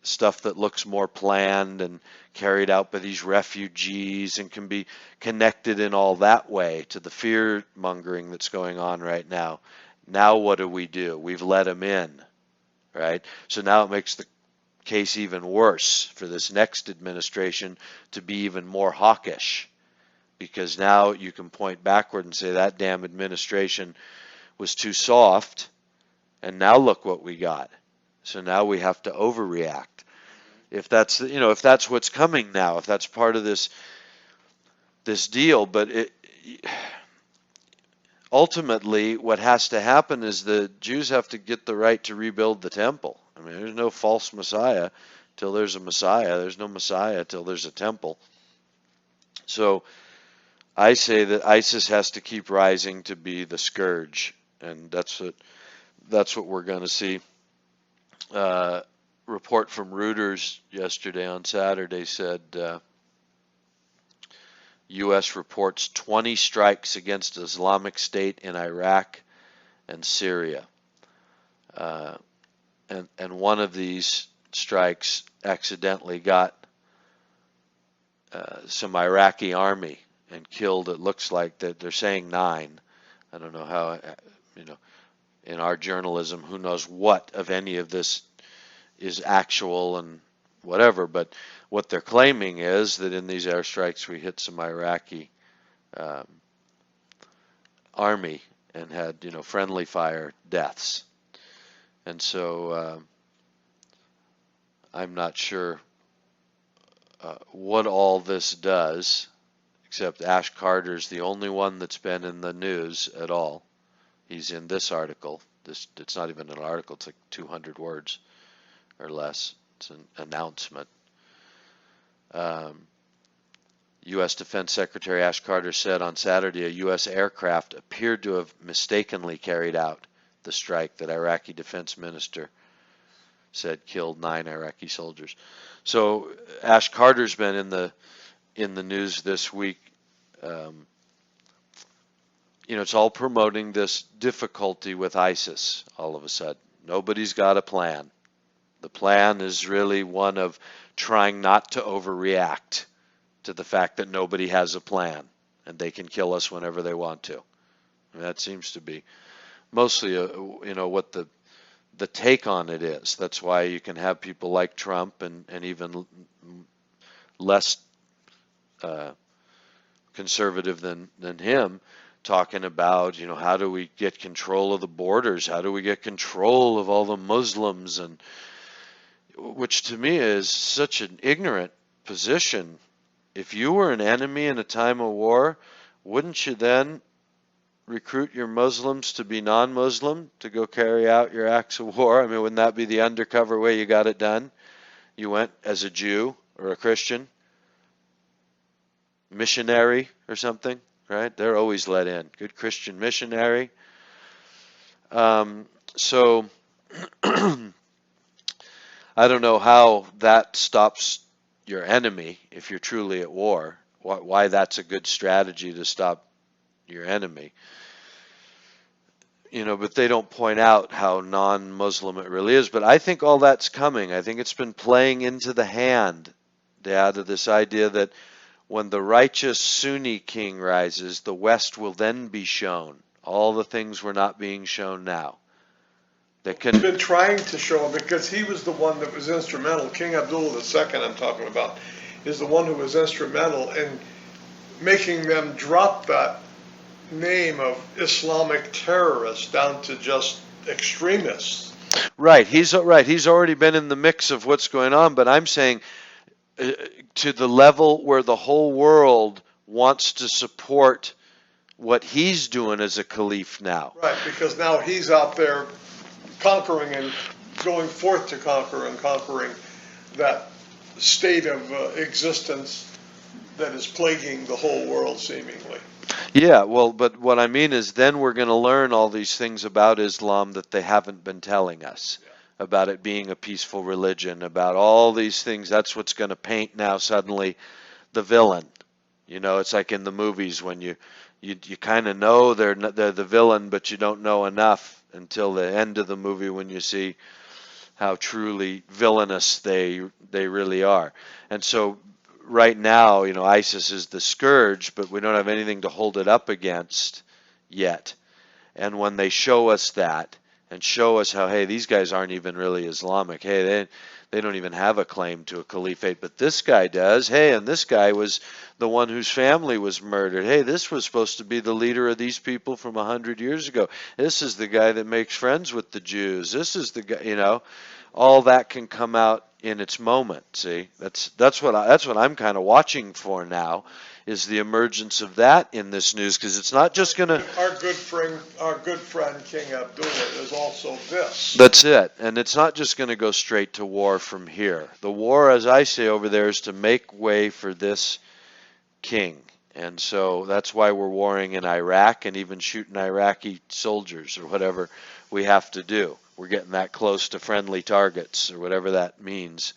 [SPEAKER 2] stuff that looks more planned and carried out by these refugees and can be connected in all that way to the fear mongering that's going on right now. Now what do? We've let them in, right? So now it makes the case even worse for this next administration to be even more hawkish, because now you can point backward and say that damn administration was too soft, and now look what we got. So now we have to overreact. If that's what's coming now, if that's part of this deal. But ultimately, what has to happen is the Jews have to get the right to rebuild the temple. I mean, there's no false Messiah till there's a Messiah. There's no Messiah till there's a temple. So I say that ISIS has to keep rising to be the scourge, and that's what we're going to see. Report from Reuters yesterday on Saturday said U.S. reports 20 strikes against Islamic State in Iraq and Syria. And one of these strikes accidentally got some Iraqi army and killed, it looks like that they're saying 9. I don't know how, in our journalism, who knows what of any of this is actual and whatever, but what they're claiming is that in these airstrikes we hit some Iraqi army and had friendly fire deaths. And so I'm not sure what all this does, except Ash Carter's the only one that's been in the news at all. He's in this article. It's not even an article, it's like 200 words or less. It's an announcement. U.S. Defense Secretary Ash Carter said on Saturday a U.S. aircraft appeared to have mistakenly carried out the strike that Iraqi defense minister said killed 9 Iraqi soldiers. So Ash Carter's been in the news this week, it's all promoting this difficulty with ISIS all of a sudden. Nobody's got a plan. The plan is really one of trying not to overreact to the fact that nobody has a plan and they can kill us whenever they want to. And that seems to be mostly, what the take on it is. That's why you can have people like Trump and even less conservative than him talking about, how do we get control of the borders? How do we get control of all the Muslims? And which to me is such an ignorant position. If you were an enemy in a time of war, wouldn't you then recruit your Muslims to be non-Muslim to go carry out your acts of war? I mean, wouldn't that be the undercover way you got it done? You went as a Jew or a Christian, missionary or something, right? They're always let in. Good Christian missionary. So I don't know how that stops your enemy if you're truly at war. Why that's a good strategy to stop your enemy. But they don't point out how non-Muslim it really is. But I think all that's coming. I think it's been playing into the hand, Dad, of this idea that when the righteous Sunni king rises, the West will then be shown. All the things were not being shown now.
[SPEAKER 1] He's been trying to show him because he was the one that was instrumental. King Abdullah II, I'm talking about, is the one who was instrumental in making them drop that name of Islamic terrorists down to just extremists.
[SPEAKER 2] Right. He's already been in the mix of what's going on, but I'm saying to the level where the whole world wants to support what he's doing as a caliph now.
[SPEAKER 1] Right, because now he's out there conquering and going forth to conquer and conquering that state of existence that is plaguing the whole world seemingly.
[SPEAKER 2] Yeah, well, but what I mean is then we're going to learn all these things about Islam that they haven't been telling us, about it being a peaceful religion, about all these things. That's what's going to paint now suddenly the villain. It's like in the movies when you kind of know they're the villain, but you don't know enough until the end of the movie when you see how truly villainous they really are. And so right now, ISIS is the scourge, but we don't have anything to hold it up against yet. And when they show us that and show us how, hey, these guys aren't even really Islamic. Hey, they don't even have a claim to a caliphate, but this guy does. Hey, and this guy was the one whose family was murdered. Hey, this was supposed to be the leader of these people from 100 years ago. This is the guy that makes friends with the Jews. This is the guy, all that can come out in its moment. See, that's what I'm kind of watching for now, is the emergence of that in this news, because it's not just going to.
[SPEAKER 1] Our good friend King Abdullah is also this.
[SPEAKER 2] That's it, and it's not just going to go straight to war from here. The war, as I say over there, is to make way for this king, and so that's why we're warring in Iraq and even shooting Iraqi soldiers or whatever we have to do. We're getting that close to friendly targets or whatever that means.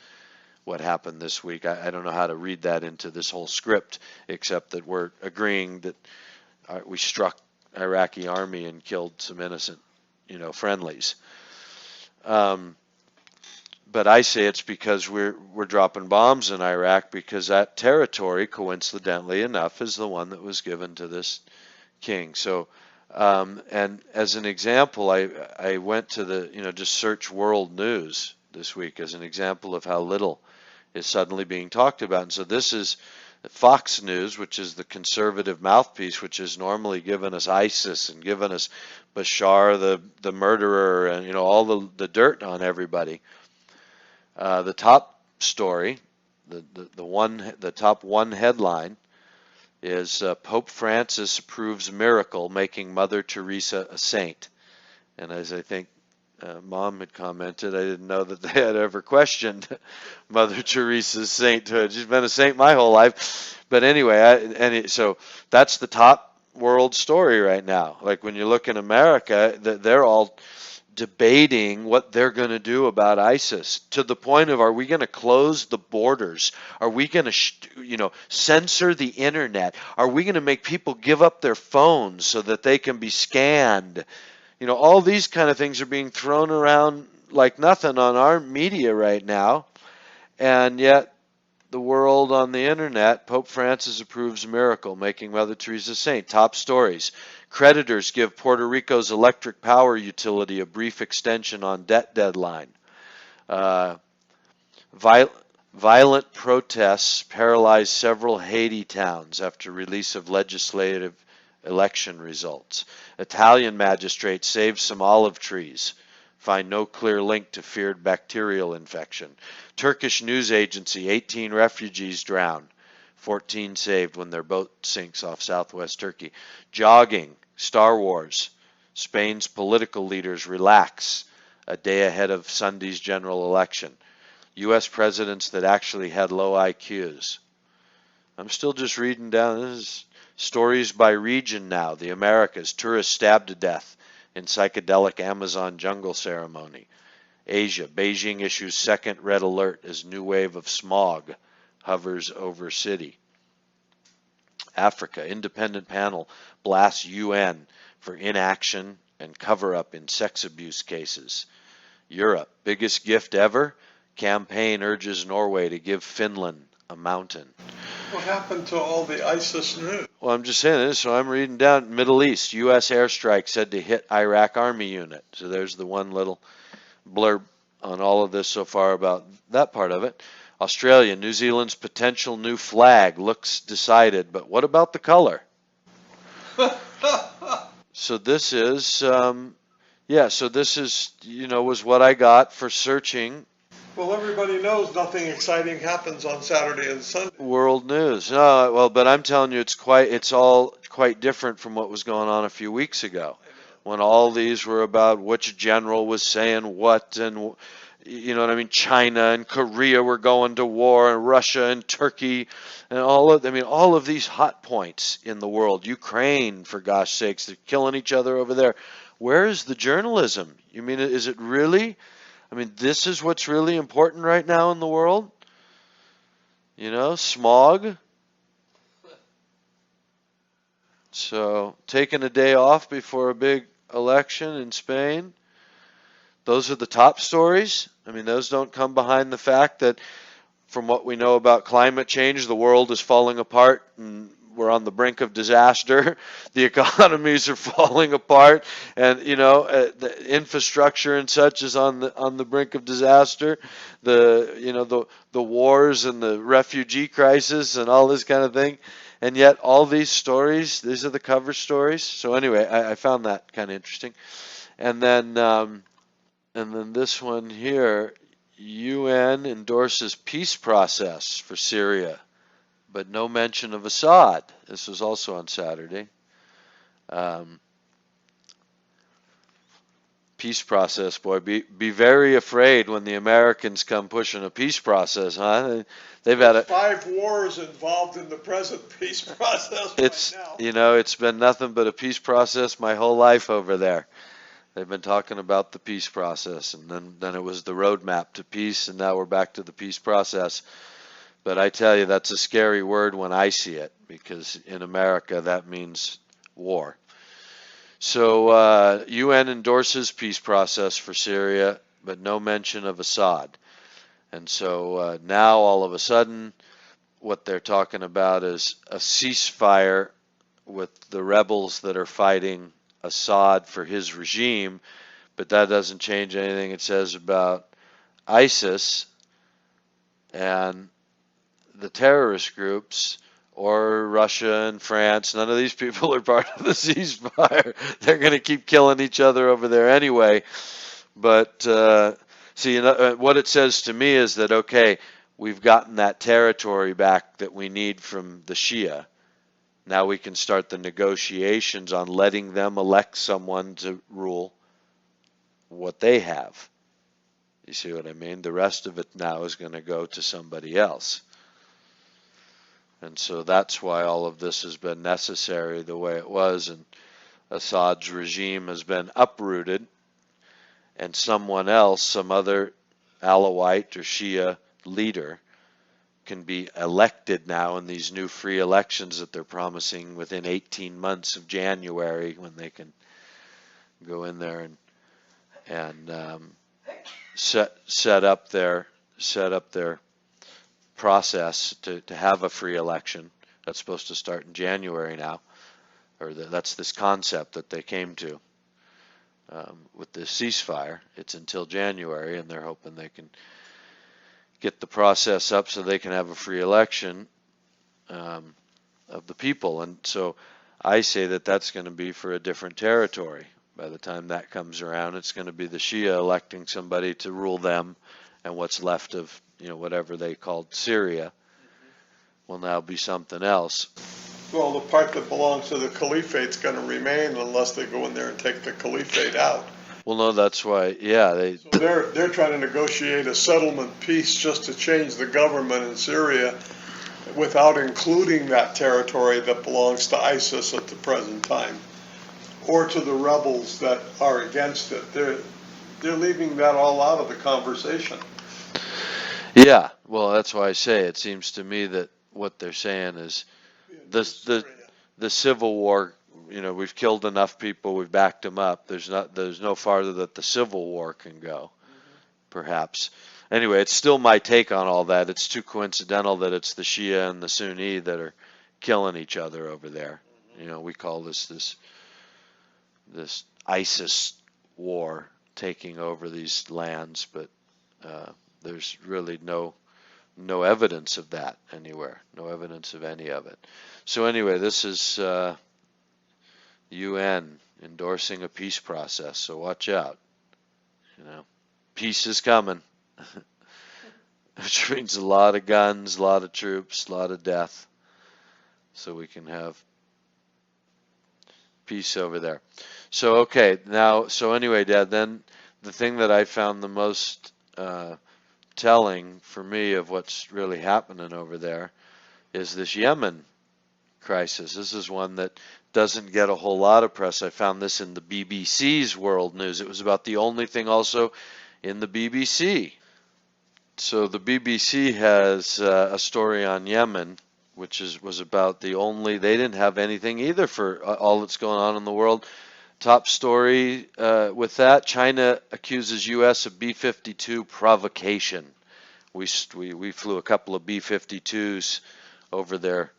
[SPEAKER 2] What happened this week, I don't know how to read that into this whole script, except that we're agreeing that we struck Iraqi army and killed some innocent, friendlies. But I say it's because we're dropping bombs in Iraq, because that territory, coincidentally enough, is the one that was given to this king. So, and as an example, I went to the, just search world news this week as an example of how little is suddenly being talked about. And so this is Fox News, which is the conservative mouthpiece, which has normally given us ISIS and given us Bashar, the murderer, and all the dirt on everybody. The top story, the top one headline is Pope Francis approves miracle making Mother Teresa a saint. And as I think Mom had commented, I didn't know that they had ever questioned Mother Teresa's sainthood. She's been a saint my whole life. But anyway, so that's the top world story right now. Like when you look in America, they're all debating what they're going to do about ISIS, to the point of, are we going to close the borders? Are we going to censor the internet? Are we going to make people give up their phones so that they can be scanned? All these kind of things are being thrown around like nothing on our media right now. And yet the world on the internet, Pope Francis approves miracle, making Mother Teresa saint. Top stories. Creditors give Puerto Rico's electric power utility a brief extension on debt deadline. Violent protests paralyze several Haiti towns after release of legislative election results. Italian magistrate saves some olive trees. Find no clear link to feared bacterial infection. Turkish news agency, 18 refugees drown. 14 saved when their boat sinks off southwest Turkey. Jogging, Star Wars. Spain's political leaders relax a day ahead of Sunday's general election. U.S. presidents that actually had low IQs. I'm still just reading down. This is stories by region now. The Americas, tourists stabbed to death in psychedelic Amazon jungle ceremony. Asia, Beijing issues second red alert as new wave of smog hovers over city. Africa, independent panel blasts UN for inaction and cover-up in sex abuse cases. Europe, biggest gift ever, campaign urges Norway to give Finland a mountain.
[SPEAKER 1] What happened to all the ISIS news?
[SPEAKER 2] Well, I'm just saying this, so I'm reading down. Middle East, U.S. airstrike said to hit Iraq Army unit. So there's the one little blurb on all of this so far about that part of it. Australia, New Zealand's potential new flag looks decided, but what about the color? So this is, so this is, was what I got for searching.
[SPEAKER 1] Well, everybody knows nothing exciting happens on Saturday and Sunday.
[SPEAKER 2] World news. No, well, but I'm telling you, it's all quite different from what was going on a few weeks ago, when all these were about which general was saying what, and China and Korea were going to war, and Russia and Turkey, and all of these hot points in the world. Ukraine, for gosh sakes, they're killing each other over there. Where is the journalism? Is it really? This is what's really important right now in the world? Smog. So, taking a day off before a big election in Spain. Those are the top stories. Those don't come behind the fact that, from what we know about climate change, the world is falling apart and we're on the brink of disaster. The economies are falling apart, and the infrastructure and such is on the brink of disaster. The wars and the refugee crisis and all this kind of thing. And yet all these stories, these are the cover stories. So anyway, I found that kind of interesting. And then this one here, UN endorses peace process for Syria, but no mention of Assad. This was also on Saturday. Peace process, boy. Be very afraid when the Americans come pushing a peace process, huh? They've had
[SPEAKER 1] 5 wars involved in the present peace process right
[SPEAKER 2] now. It's been nothing but a peace process my whole life over there. They've been talking about the peace process, and then it was the roadmap to peace, and now we're back to the peace process. But I tell you, that's a scary word when I see it, because in America that means war. So UN endorses peace process for Syria, but no mention of Assad. And so now all of a sudden what they're talking about is a ceasefire with the rebels that are fighting Assad for his regime, but that doesn't change anything it says about ISIS and the terrorist groups, or Russia and France. None of these people are part of the ceasefire. They're going to keep killing each other over there anyway. But what it says to me is that, okay, we've gotten that territory back that we need from the Shia. Now we can start the negotiations on letting them elect someone to rule what they have. You see what I mean? The rest of it now is going to go to somebody else. And so that's why all of this has been necessary the way it was, and Assad's regime has been uprooted. and someone else, some other Alawite or Shia leader, can be elected now in these new free elections that they're promising within 18 months of January, when they can go in there and set up their process to have a free election. That's supposed to start in January now, or that's this concept that they came to with the ceasefire. It's until January, and they're hoping they can get the process up so they can have a free election of the people. And so I say that that's going to be for a different territory. By the time that comes around, it's going to be the Shia electing somebody to rule them, and what's left of, whatever they called Syria will now be something else.
[SPEAKER 1] Well, the part that belongs to the caliphate's going to remain unless they go in there and take the caliphate out.
[SPEAKER 2] Well, no, that's why, yeah.
[SPEAKER 1] So they're trying to negotiate a settlement peace just to change the government in Syria without including that territory that belongs to ISIS at the present time, or to the rebels that are against it. They're leaving that all out of the conversation.
[SPEAKER 2] Yeah, well, that's why I say it seems to me that what they're saying is the civil war. We've killed enough people, we've backed them up. There's no farther that the civil war can go, perhaps. Anyway, it's still my take on all that. It's too coincidental that it's the Shia and the Sunni that are killing each other over there. We call this ISIS war taking over these lands, but there's really no evidence of that anywhere. No evidence of any of it. So anyway, this is UN endorsing a peace process, so watch out. Peace is coming, which means a lot of guns, a lot of troops, a lot of death, so we can have peace over there. So okay, now, so anyway, Dad, then the thing that I found the most telling for me of what's really happening over there is this Yemen crisis. This is one that doesn't get a whole lot of press. I found this in the BBC's World News. It was about the only thing also in the BBC. So the BBC has a story on Yemen, which was about they didn't have anything either for all that's going on in the world. Top story with that, China accuses U.S. of B-52 provocation. We flew a couple of B-52s over there,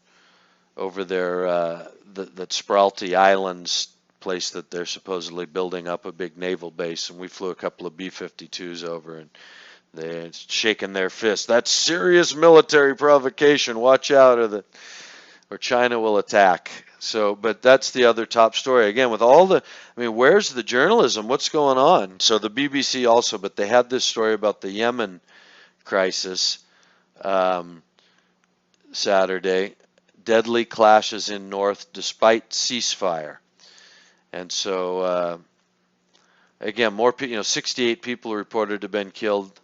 [SPEAKER 2] that Spralty Islands place that they're supposedly building up a big naval base, and we flew a couple of B-52s over, and they're shaking their fists. That's serious military provocation. Watch out, or China will attack. So, but that's the other top story. Again, with all where's the journalism? What's going on? So the BBC also, but they had this story about the Yemen crisis Saturday. Deadly clashes in north despite ceasefire. And so, again, more people, 68 people reported to have been killed.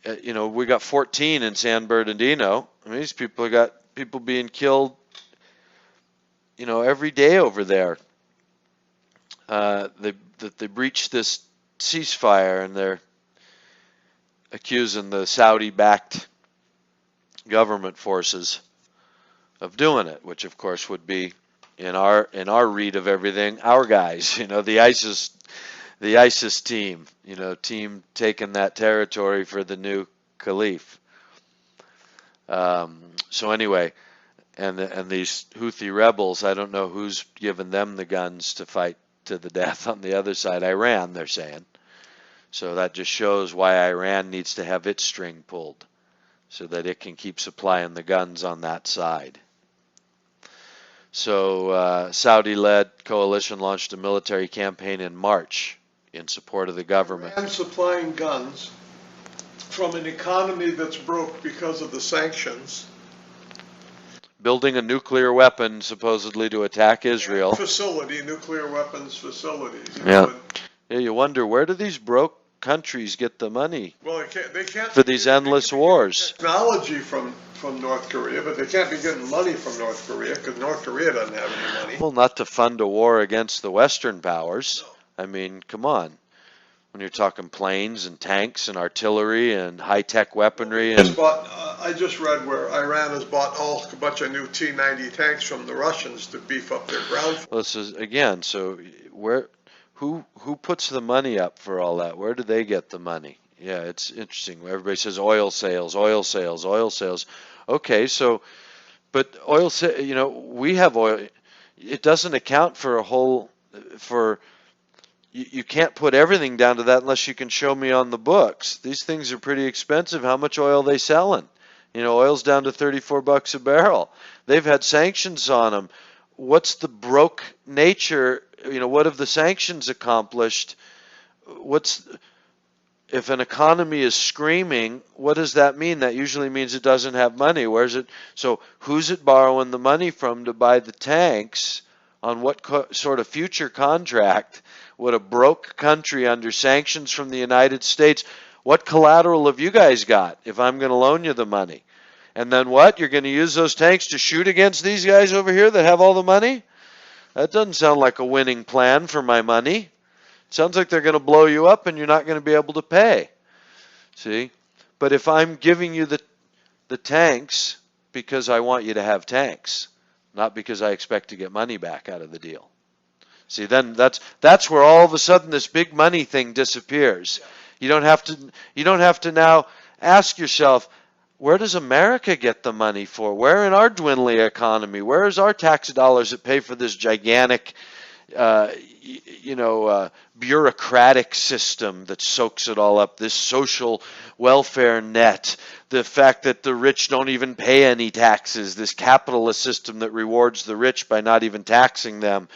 [SPEAKER 2] We got 14 in San Bernardino. These people got people being killed, every day over there. They breached this ceasefire, and they're accusing the Saudi-backed government forces of doing it, which of course would be in our read of everything, our guys, the ISIS team, team taking that territory for the new caliph. So anyway, and these Houthi rebels, I don't know who's given them the guns to fight to the death on the other side. Iran, they're saying. So that just shows why Iran needs to have its string pulled, so that it can keep supplying the guns on that side. So Saudi-led coalition launched a military campaign in March in support of the government.
[SPEAKER 1] Iran supplying guns from an economy that's broke because of the sanctions.
[SPEAKER 2] Building a nuclear weapon supposedly to attack Israel.
[SPEAKER 1] Nuclear weapons facilities.
[SPEAKER 2] Yeah, you wonder, where do these broke countries get the money
[SPEAKER 1] they can't
[SPEAKER 2] for these endless wars?
[SPEAKER 1] Technology from North Korea, but they can't be getting money from North Korea because North Korea doesn't have any money.
[SPEAKER 2] Well, not to fund a war against the Western powers. I mean, come on. When you're talking planes and tanks and artillery and high-tech weaponry and
[SPEAKER 1] I just read where Iran has bought a bunch of new T-90 tanks from the Russians to beef up their ground force.
[SPEAKER 2] well, this is again, so who puts the money up for all that? Where do they get the money? Yeah, it's interesting. Everybody says oil sales, oil sales, oil sales. Okay, so but we have oil. It doesn't account for for you can't put everything down to that unless you can show me on the books. These things are pretty expensive. How much oil are they selling? Oil's down to $34 a barrel. They've had sanctions on them. What's the broke nature? What have the sanctions accomplished? What's If an economy is screaming, what does that mean? That usually means it doesn't have money. Where's it? So who's it borrowing the money from to buy the tanks? On what sort of future contract would a broke country under sanctions from the United States, what collateral have you guys got if I'm going to loan you the money? And then what? You're going to use those tanks to shoot against these guys over here that have all the money? That doesn't sound like a winning plan for my money. Sounds like they're going to blow you up and you're not going to be able to pay. See? But if I'm giving you the tanks because I want you to have tanks, not because I expect to get money back out of the deal. See, then that's where all of a sudden this big money thing disappears. You don't have to now ask yourself, where does America get the money for? Where in our dwindling economy? Where is our tax dollars that pay for this gigantic bureaucratic system that soaks it all up, this social welfare net, the fact that the rich don't even pay any taxes, this capitalist system that rewards the rich by not even taxing them.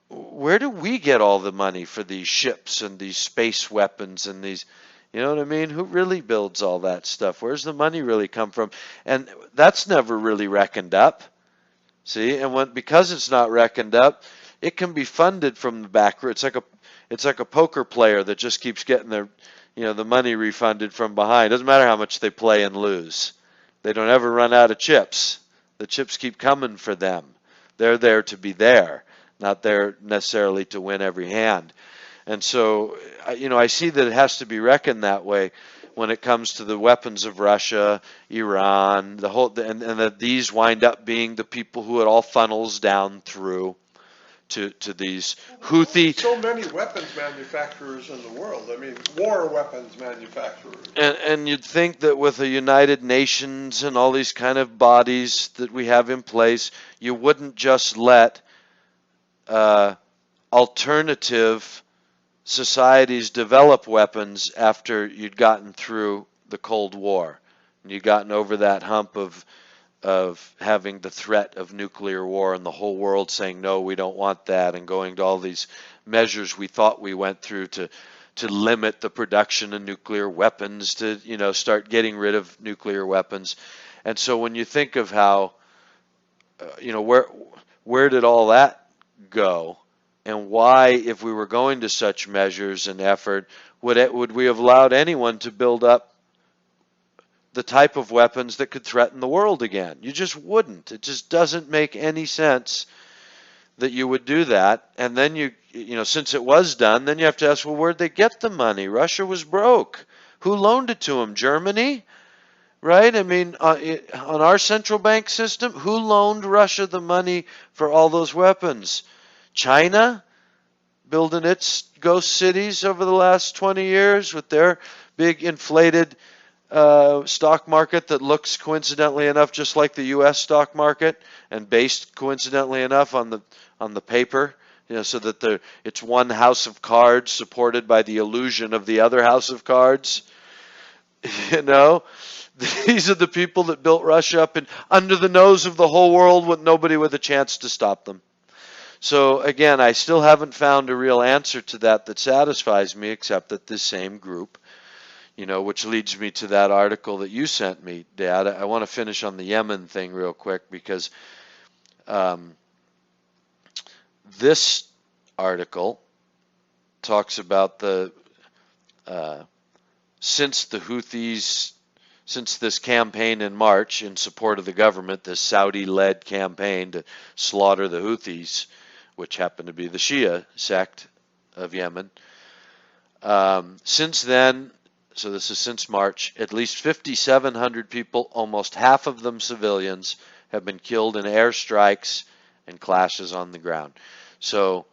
[SPEAKER 2] Where do we get all the money for these ships and these space weapons and these, you know what I mean? Who really builds all that stuff? Where's the money really come from? And that's never really reckoned up. See, and because it's not reckoned up, it can be funded from the back. It's like a poker player that just keeps getting the money refunded from behind. Doesn't matter how much they play and lose. They don't ever run out of chips. The chips keep coming for them. They're there to be there, not there necessarily to win every hand. And so, I see that it has to be reckoned that way when it comes to the weapons of Russia, Iran, and that these wind up being the people who it all funnels down through to these Houthi.
[SPEAKER 1] So many weapons manufacturers in the world. I mean, war weapons manufacturers.
[SPEAKER 2] And you'd think that with the United Nations and all these kind of bodies that we have in place, you wouldn't just let alternative societies develop weapons after you'd gotten through the Cold War and you'd gotten over that hump of having the threat of nuclear war and the whole world saying no, we don't want that, and going to all these measures we thought we went through to limit the production of nuclear weapons, to start getting rid of nuclear weapons. And so when you think of how where did all that go? And why, if we were going to such measures and effort, would we have allowed anyone to build up the type of weapons that could threaten the world again? You just wouldn't. It just doesn't make any sense that you would do that. And then since it was done, then you have to ask, well, where'd they get the money? Russia was broke. Who loaned it to them? Germany? Right? I mean, on our central bank system, who loaned Russia the money for all those weapons? China, building its ghost cities over the last 20 years with their big inflated stock market that looks coincidentally enough just like the U.S. stock market and based coincidentally enough on the paper, so that it's one house of cards supported by the illusion of the other house of cards. These are the people that built Russia up under the nose of the whole world with nobody with a chance to stop them. So again, I still haven't found a real answer to that satisfies me, except that this same group, which leads me to that article that you sent me, Dad. I want to finish on the Yemen thing real quick because this article talks about since this campaign in March in support of the government, this Saudi-led campaign to slaughter the Houthis, which happen to be the Shia sect of Yemen. Since then, so this is since March, at least 5,700 people, almost half of them civilians, have been killed in airstrikes and clashes on the ground. So,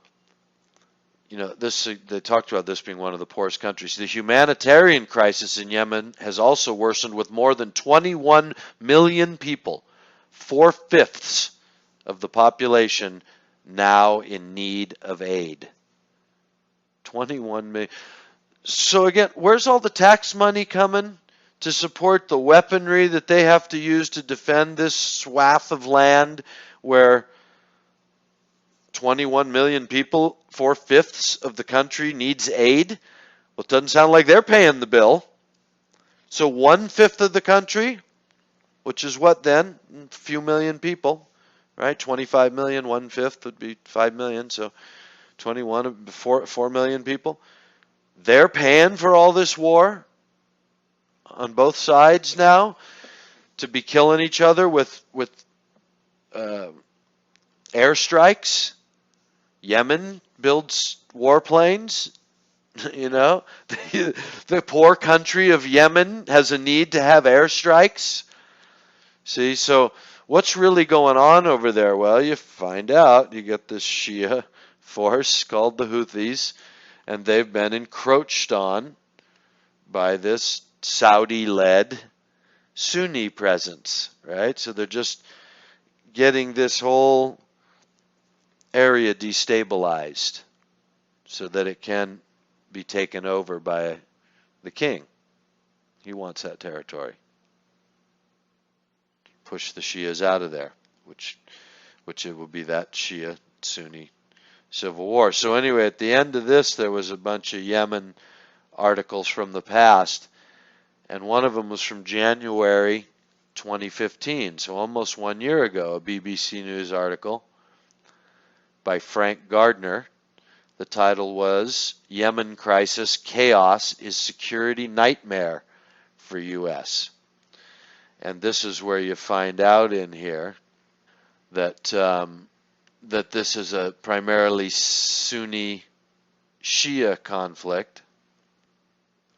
[SPEAKER 2] this they talked about this being one of the poorest countries. The humanitarian crisis in Yemen has also worsened with more than 21 million people, 4/5 of the population now in need of aid. 21 million. So again, where's all the tax money coming to support the weaponry that they have to use to defend this swath of land where 21 million people, 4/5 of the country needs aid? Well, it doesn't sound like they're paying the bill. So 1/5 of the country, which is what then? A few million people, right? 25 million, 1/5 would be 5 million. So 21, 4 million people. They're paying for all this war on both sides now to be killing each other with uh, airstrikes. Yemen builds warplanes. The poor country of Yemen has a need to have airstrikes. See, so what's really going on over there? Well, you find out. You get this Shia force called the Houthis, and they've been encroached on by this Saudi-led Sunni presence, right? So they're just getting this whole area destabilized so that it can be taken over by the king. He wants that territory. Push the Shias out of there, which it will be that Shia Sunni civil war. So anyway, at the end of this, there was a bunch of Yemen articles from the past, and one of them was from January 2015, so almost 1 year ago, a BBC News article by Frank Gardner. The title was Yemen Crisis Chaos is Security Nightmare for U.S. And this is where you find out in here that that this is a primarily Sunni Shia conflict.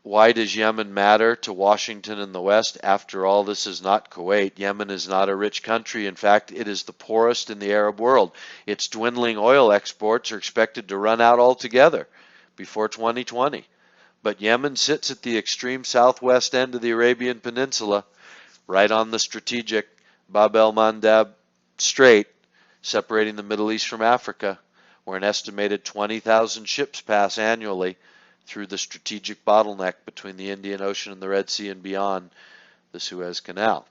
[SPEAKER 2] Why does Yemen matter to Washington and the West? After all, this is not Kuwait. Yemen is not a rich country. In fact, it is the poorest in the Arab world. Its dwindling oil exports are expected to run out altogether before 2020. But Yemen sits at the extreme southwest end of the Arabian Peninsula, right on the strategic Bab el-Mandab Strait, separating the Middle East from Africa, where an estimated 20,000 ships pass annually through the strategic bottleneck between the Indian Ocean and the Red Sea and beyond the Suez Canal.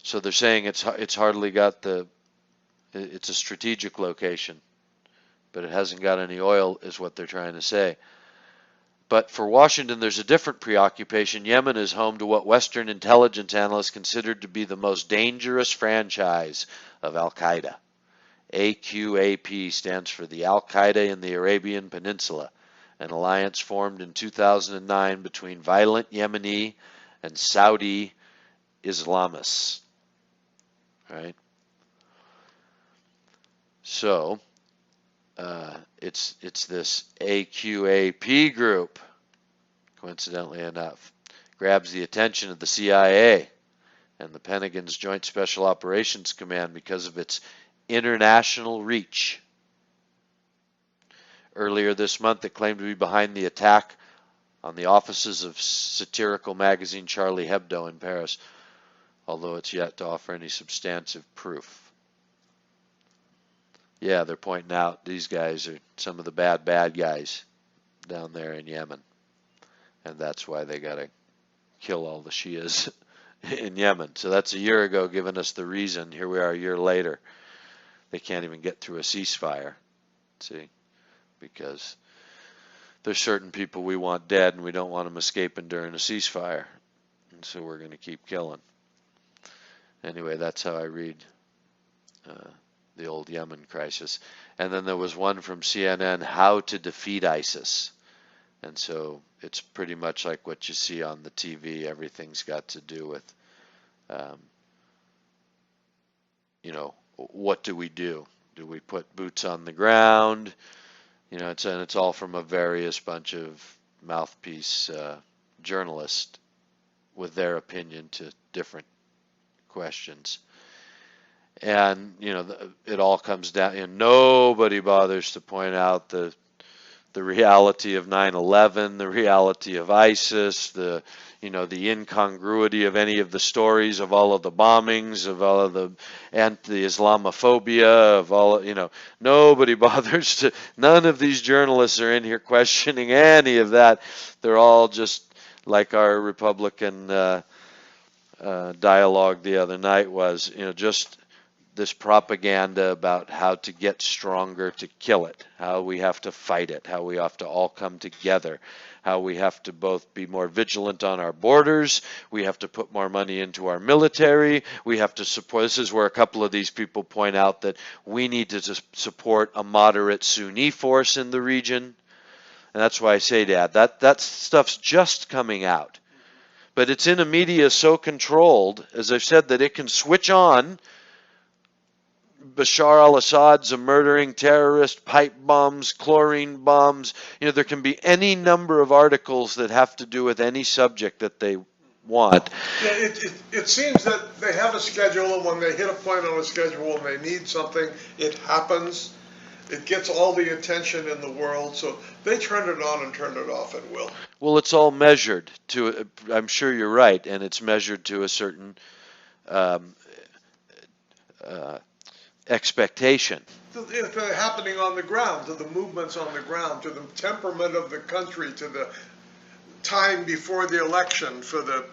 [SPEAKER 2] So they're saying it's hardly got it's a strategic location, but it hasn't got any oil, is what they're trying to say. But for Washington, there's a different preoccupation. Yemen is home to what Western intelligence analysts considered to be the most dangerous franchise of Al-Qaeda. AQAP stands for the Al-Qaeda in the Arabian Peninsula, an alliance formed in 2009 between violent Yemeni and Saudi Islamists. Right? So it's this AQAP group, coincidentally enough, grabs the attention of the CIA and the Pentagon's Joint Special Operations Command because of its international reach. Earlier this month, it claimed to be behind the attack on the offices of satirical magazine Charlie Hebdo in Paris, although it's yet to offer any substantive proof. Yeah, they're pointing out these guys are some of the bad guys down there in Yemen, and that's why they got to kill all the Shias in Yemen. So that's a year ago giving us the reason. Here we are a year later. They can't even get through a ceasefire. See? Because there's certain people we want dead and we don't want them escaping during a ceasefire. And so we're going to keep killing. Anyway, that's how I read the old Yemen crisis. And then there was one from CNN, How to Defeat ISIS. And so it's pretty much like what you see on the TV. Everything's got to do with, what do we do? Do we put boots on the ground? It's all from a various bunch of mouthpiece journalists with their opinion to different questions. And it all comes down, nobody bothers to point out the reality of 9/11, the reality of ISIS, the incongruity of any of the stories of all of the bombings, of all of the anti-Islamophobia, of all, nobody bothers to, none of these journalists are in here questioning any of that. They're all just like our Republican dialogue the other night was, just this propaganda about how to get stronger to kill it, how we have to fight it, how we have to all come together, how we have to both be more vigilant on our borders, we have to put more money into our military, we have to support. This is where a couple of these people point out that we need to support a moderate Sunni force in the region. And that's why I say, Dad, that stuff's just coming out. But it's in a media so controlled, as I've said, that it can switch on Bashar al-Assad's a murdering terrorist, pipe bombs, chlorine bombs. There can be any number of articles that have to do with any subject that they want.
[SPEAKER 1] Yeah, it seems that they have a schedule, and when they hit a point on a schedule and they need something, it happens. It gets all the attention in the world, so they turn it on and turn it off at will.
[SPEAKER 2] Well, it's all measured to, I'm sure you're right, and it's measured to a certain um, expectation.
[SPEAKER 1] It's happening on the ground, to the movements on the ground, to the temperament of the country, to the time before the election, for the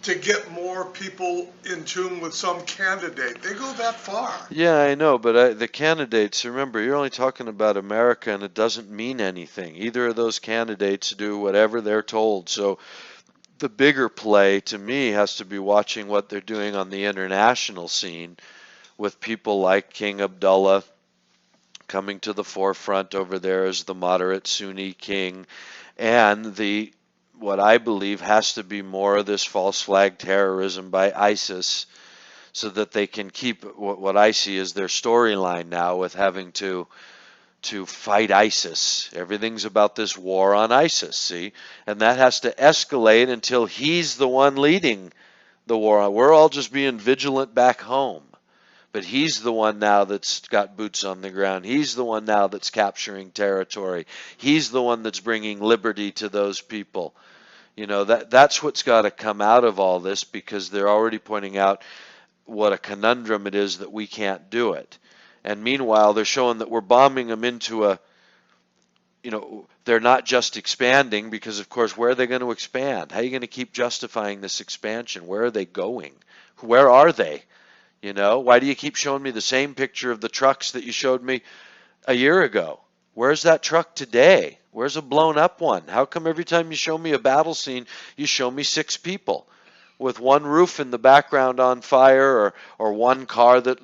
[SPEAKER 1] to get more people in tune with some candidate. They go that far.
[SPEAKER 2] Yeah, I know, but the candidates, remember, you're only talking about America, and it doesn't mean anything. Either of those candidates do whatever they're told. So the bigger play to me has to be watching what they're doing on the international scene with people like King Abdullah coming to the forefront over there as the moderate Sunni king, and what I believe has to be more of this false flag terrorism by ISIS, so that they can keep what I see as their storyline now with having to fight ISIS. Everything's about this war on ISIS, see? And that has to escalate until he's the one leading the war. We're all just being vigilant back home. But he's the one now that's got boots on the ground. He's the one now that's capturing territory. He's the one that's bringing liberty to those people. That's what's got to come out of all this, because they're already pointing out what a conundrum it is that we can't do it. And meanwhile, they're showing that we're bombing them into they're not just expanding, because, of course, where are they going to expand? How are you going to keep justifying this expansion? Where are they going? Where are they? Why do you keep showing me the same picture of the trucks that you showed me a year ago? Where's that truck today? Where's a blown up one? How come every time you show me a battle scene, you show me 6 people with one roof in the background on fire, or one car that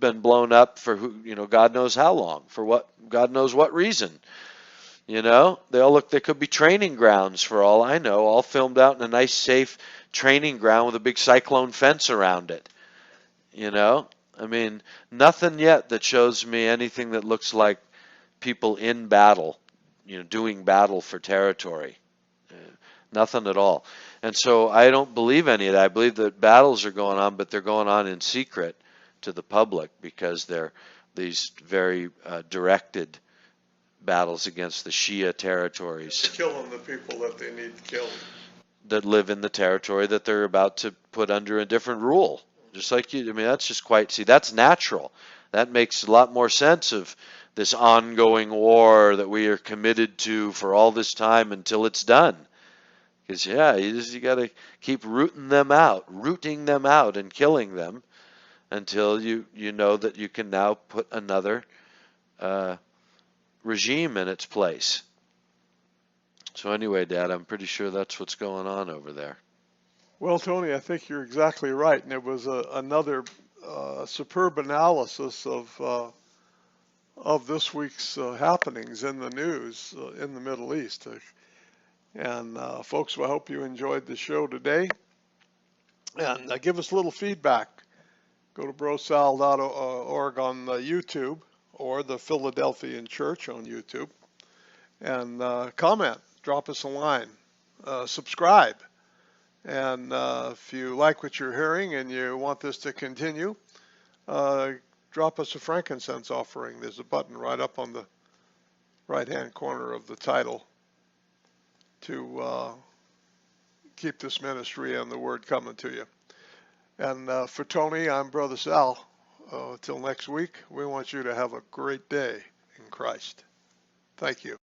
[SPEAKER 2] been blown up for God knows how long, for what God knows what reason? They all look, they could be training grounds for all I know, all filmed out in a nice safe training ground with a big cyclone fence around it. I mean, nothing yet that shows me anything that looks like people in battle, doing battle for territory. Nothing at all. And so I don't believe any of that. I believe that battles are going on, but they're going on in secret to the public, because they're these very directed battles against the Shia territories.
[SPEAKER 1] Killing the people that they need killed.
[SPEAKER 2] That live in the territory that they're about to put under a different rule. Just like that's just that's natural. That makes a lot more sense of this ongoing war that we are committed to for all this time until it's done. Because, you got to keep rooting them out and killing them until you know that you can now put another regime in its place. So anyway, Dad, I'm pretty sure that's what's going on over there.
[SPEAKER 1] Well, Tony, I think you're exactly right, and it was another superb analysis of this week's happenings in the news in the Middle East. And folks, I hope you enjoyed the show today. And give us a little feedback. Go to BroSal.org on YouTube, or the Philadelphian Church on YouTube, and comment, drop us a line, subscribe. And if you like what you're hearing and you want this to continue, drop us a frankincense offering. There's a button right up on the right-hand corner of the title to keep this ministry and the word coming to you. And for Tony, I'm Brother Sal. Till next week, we want you to have a great day in Christ. Thank you.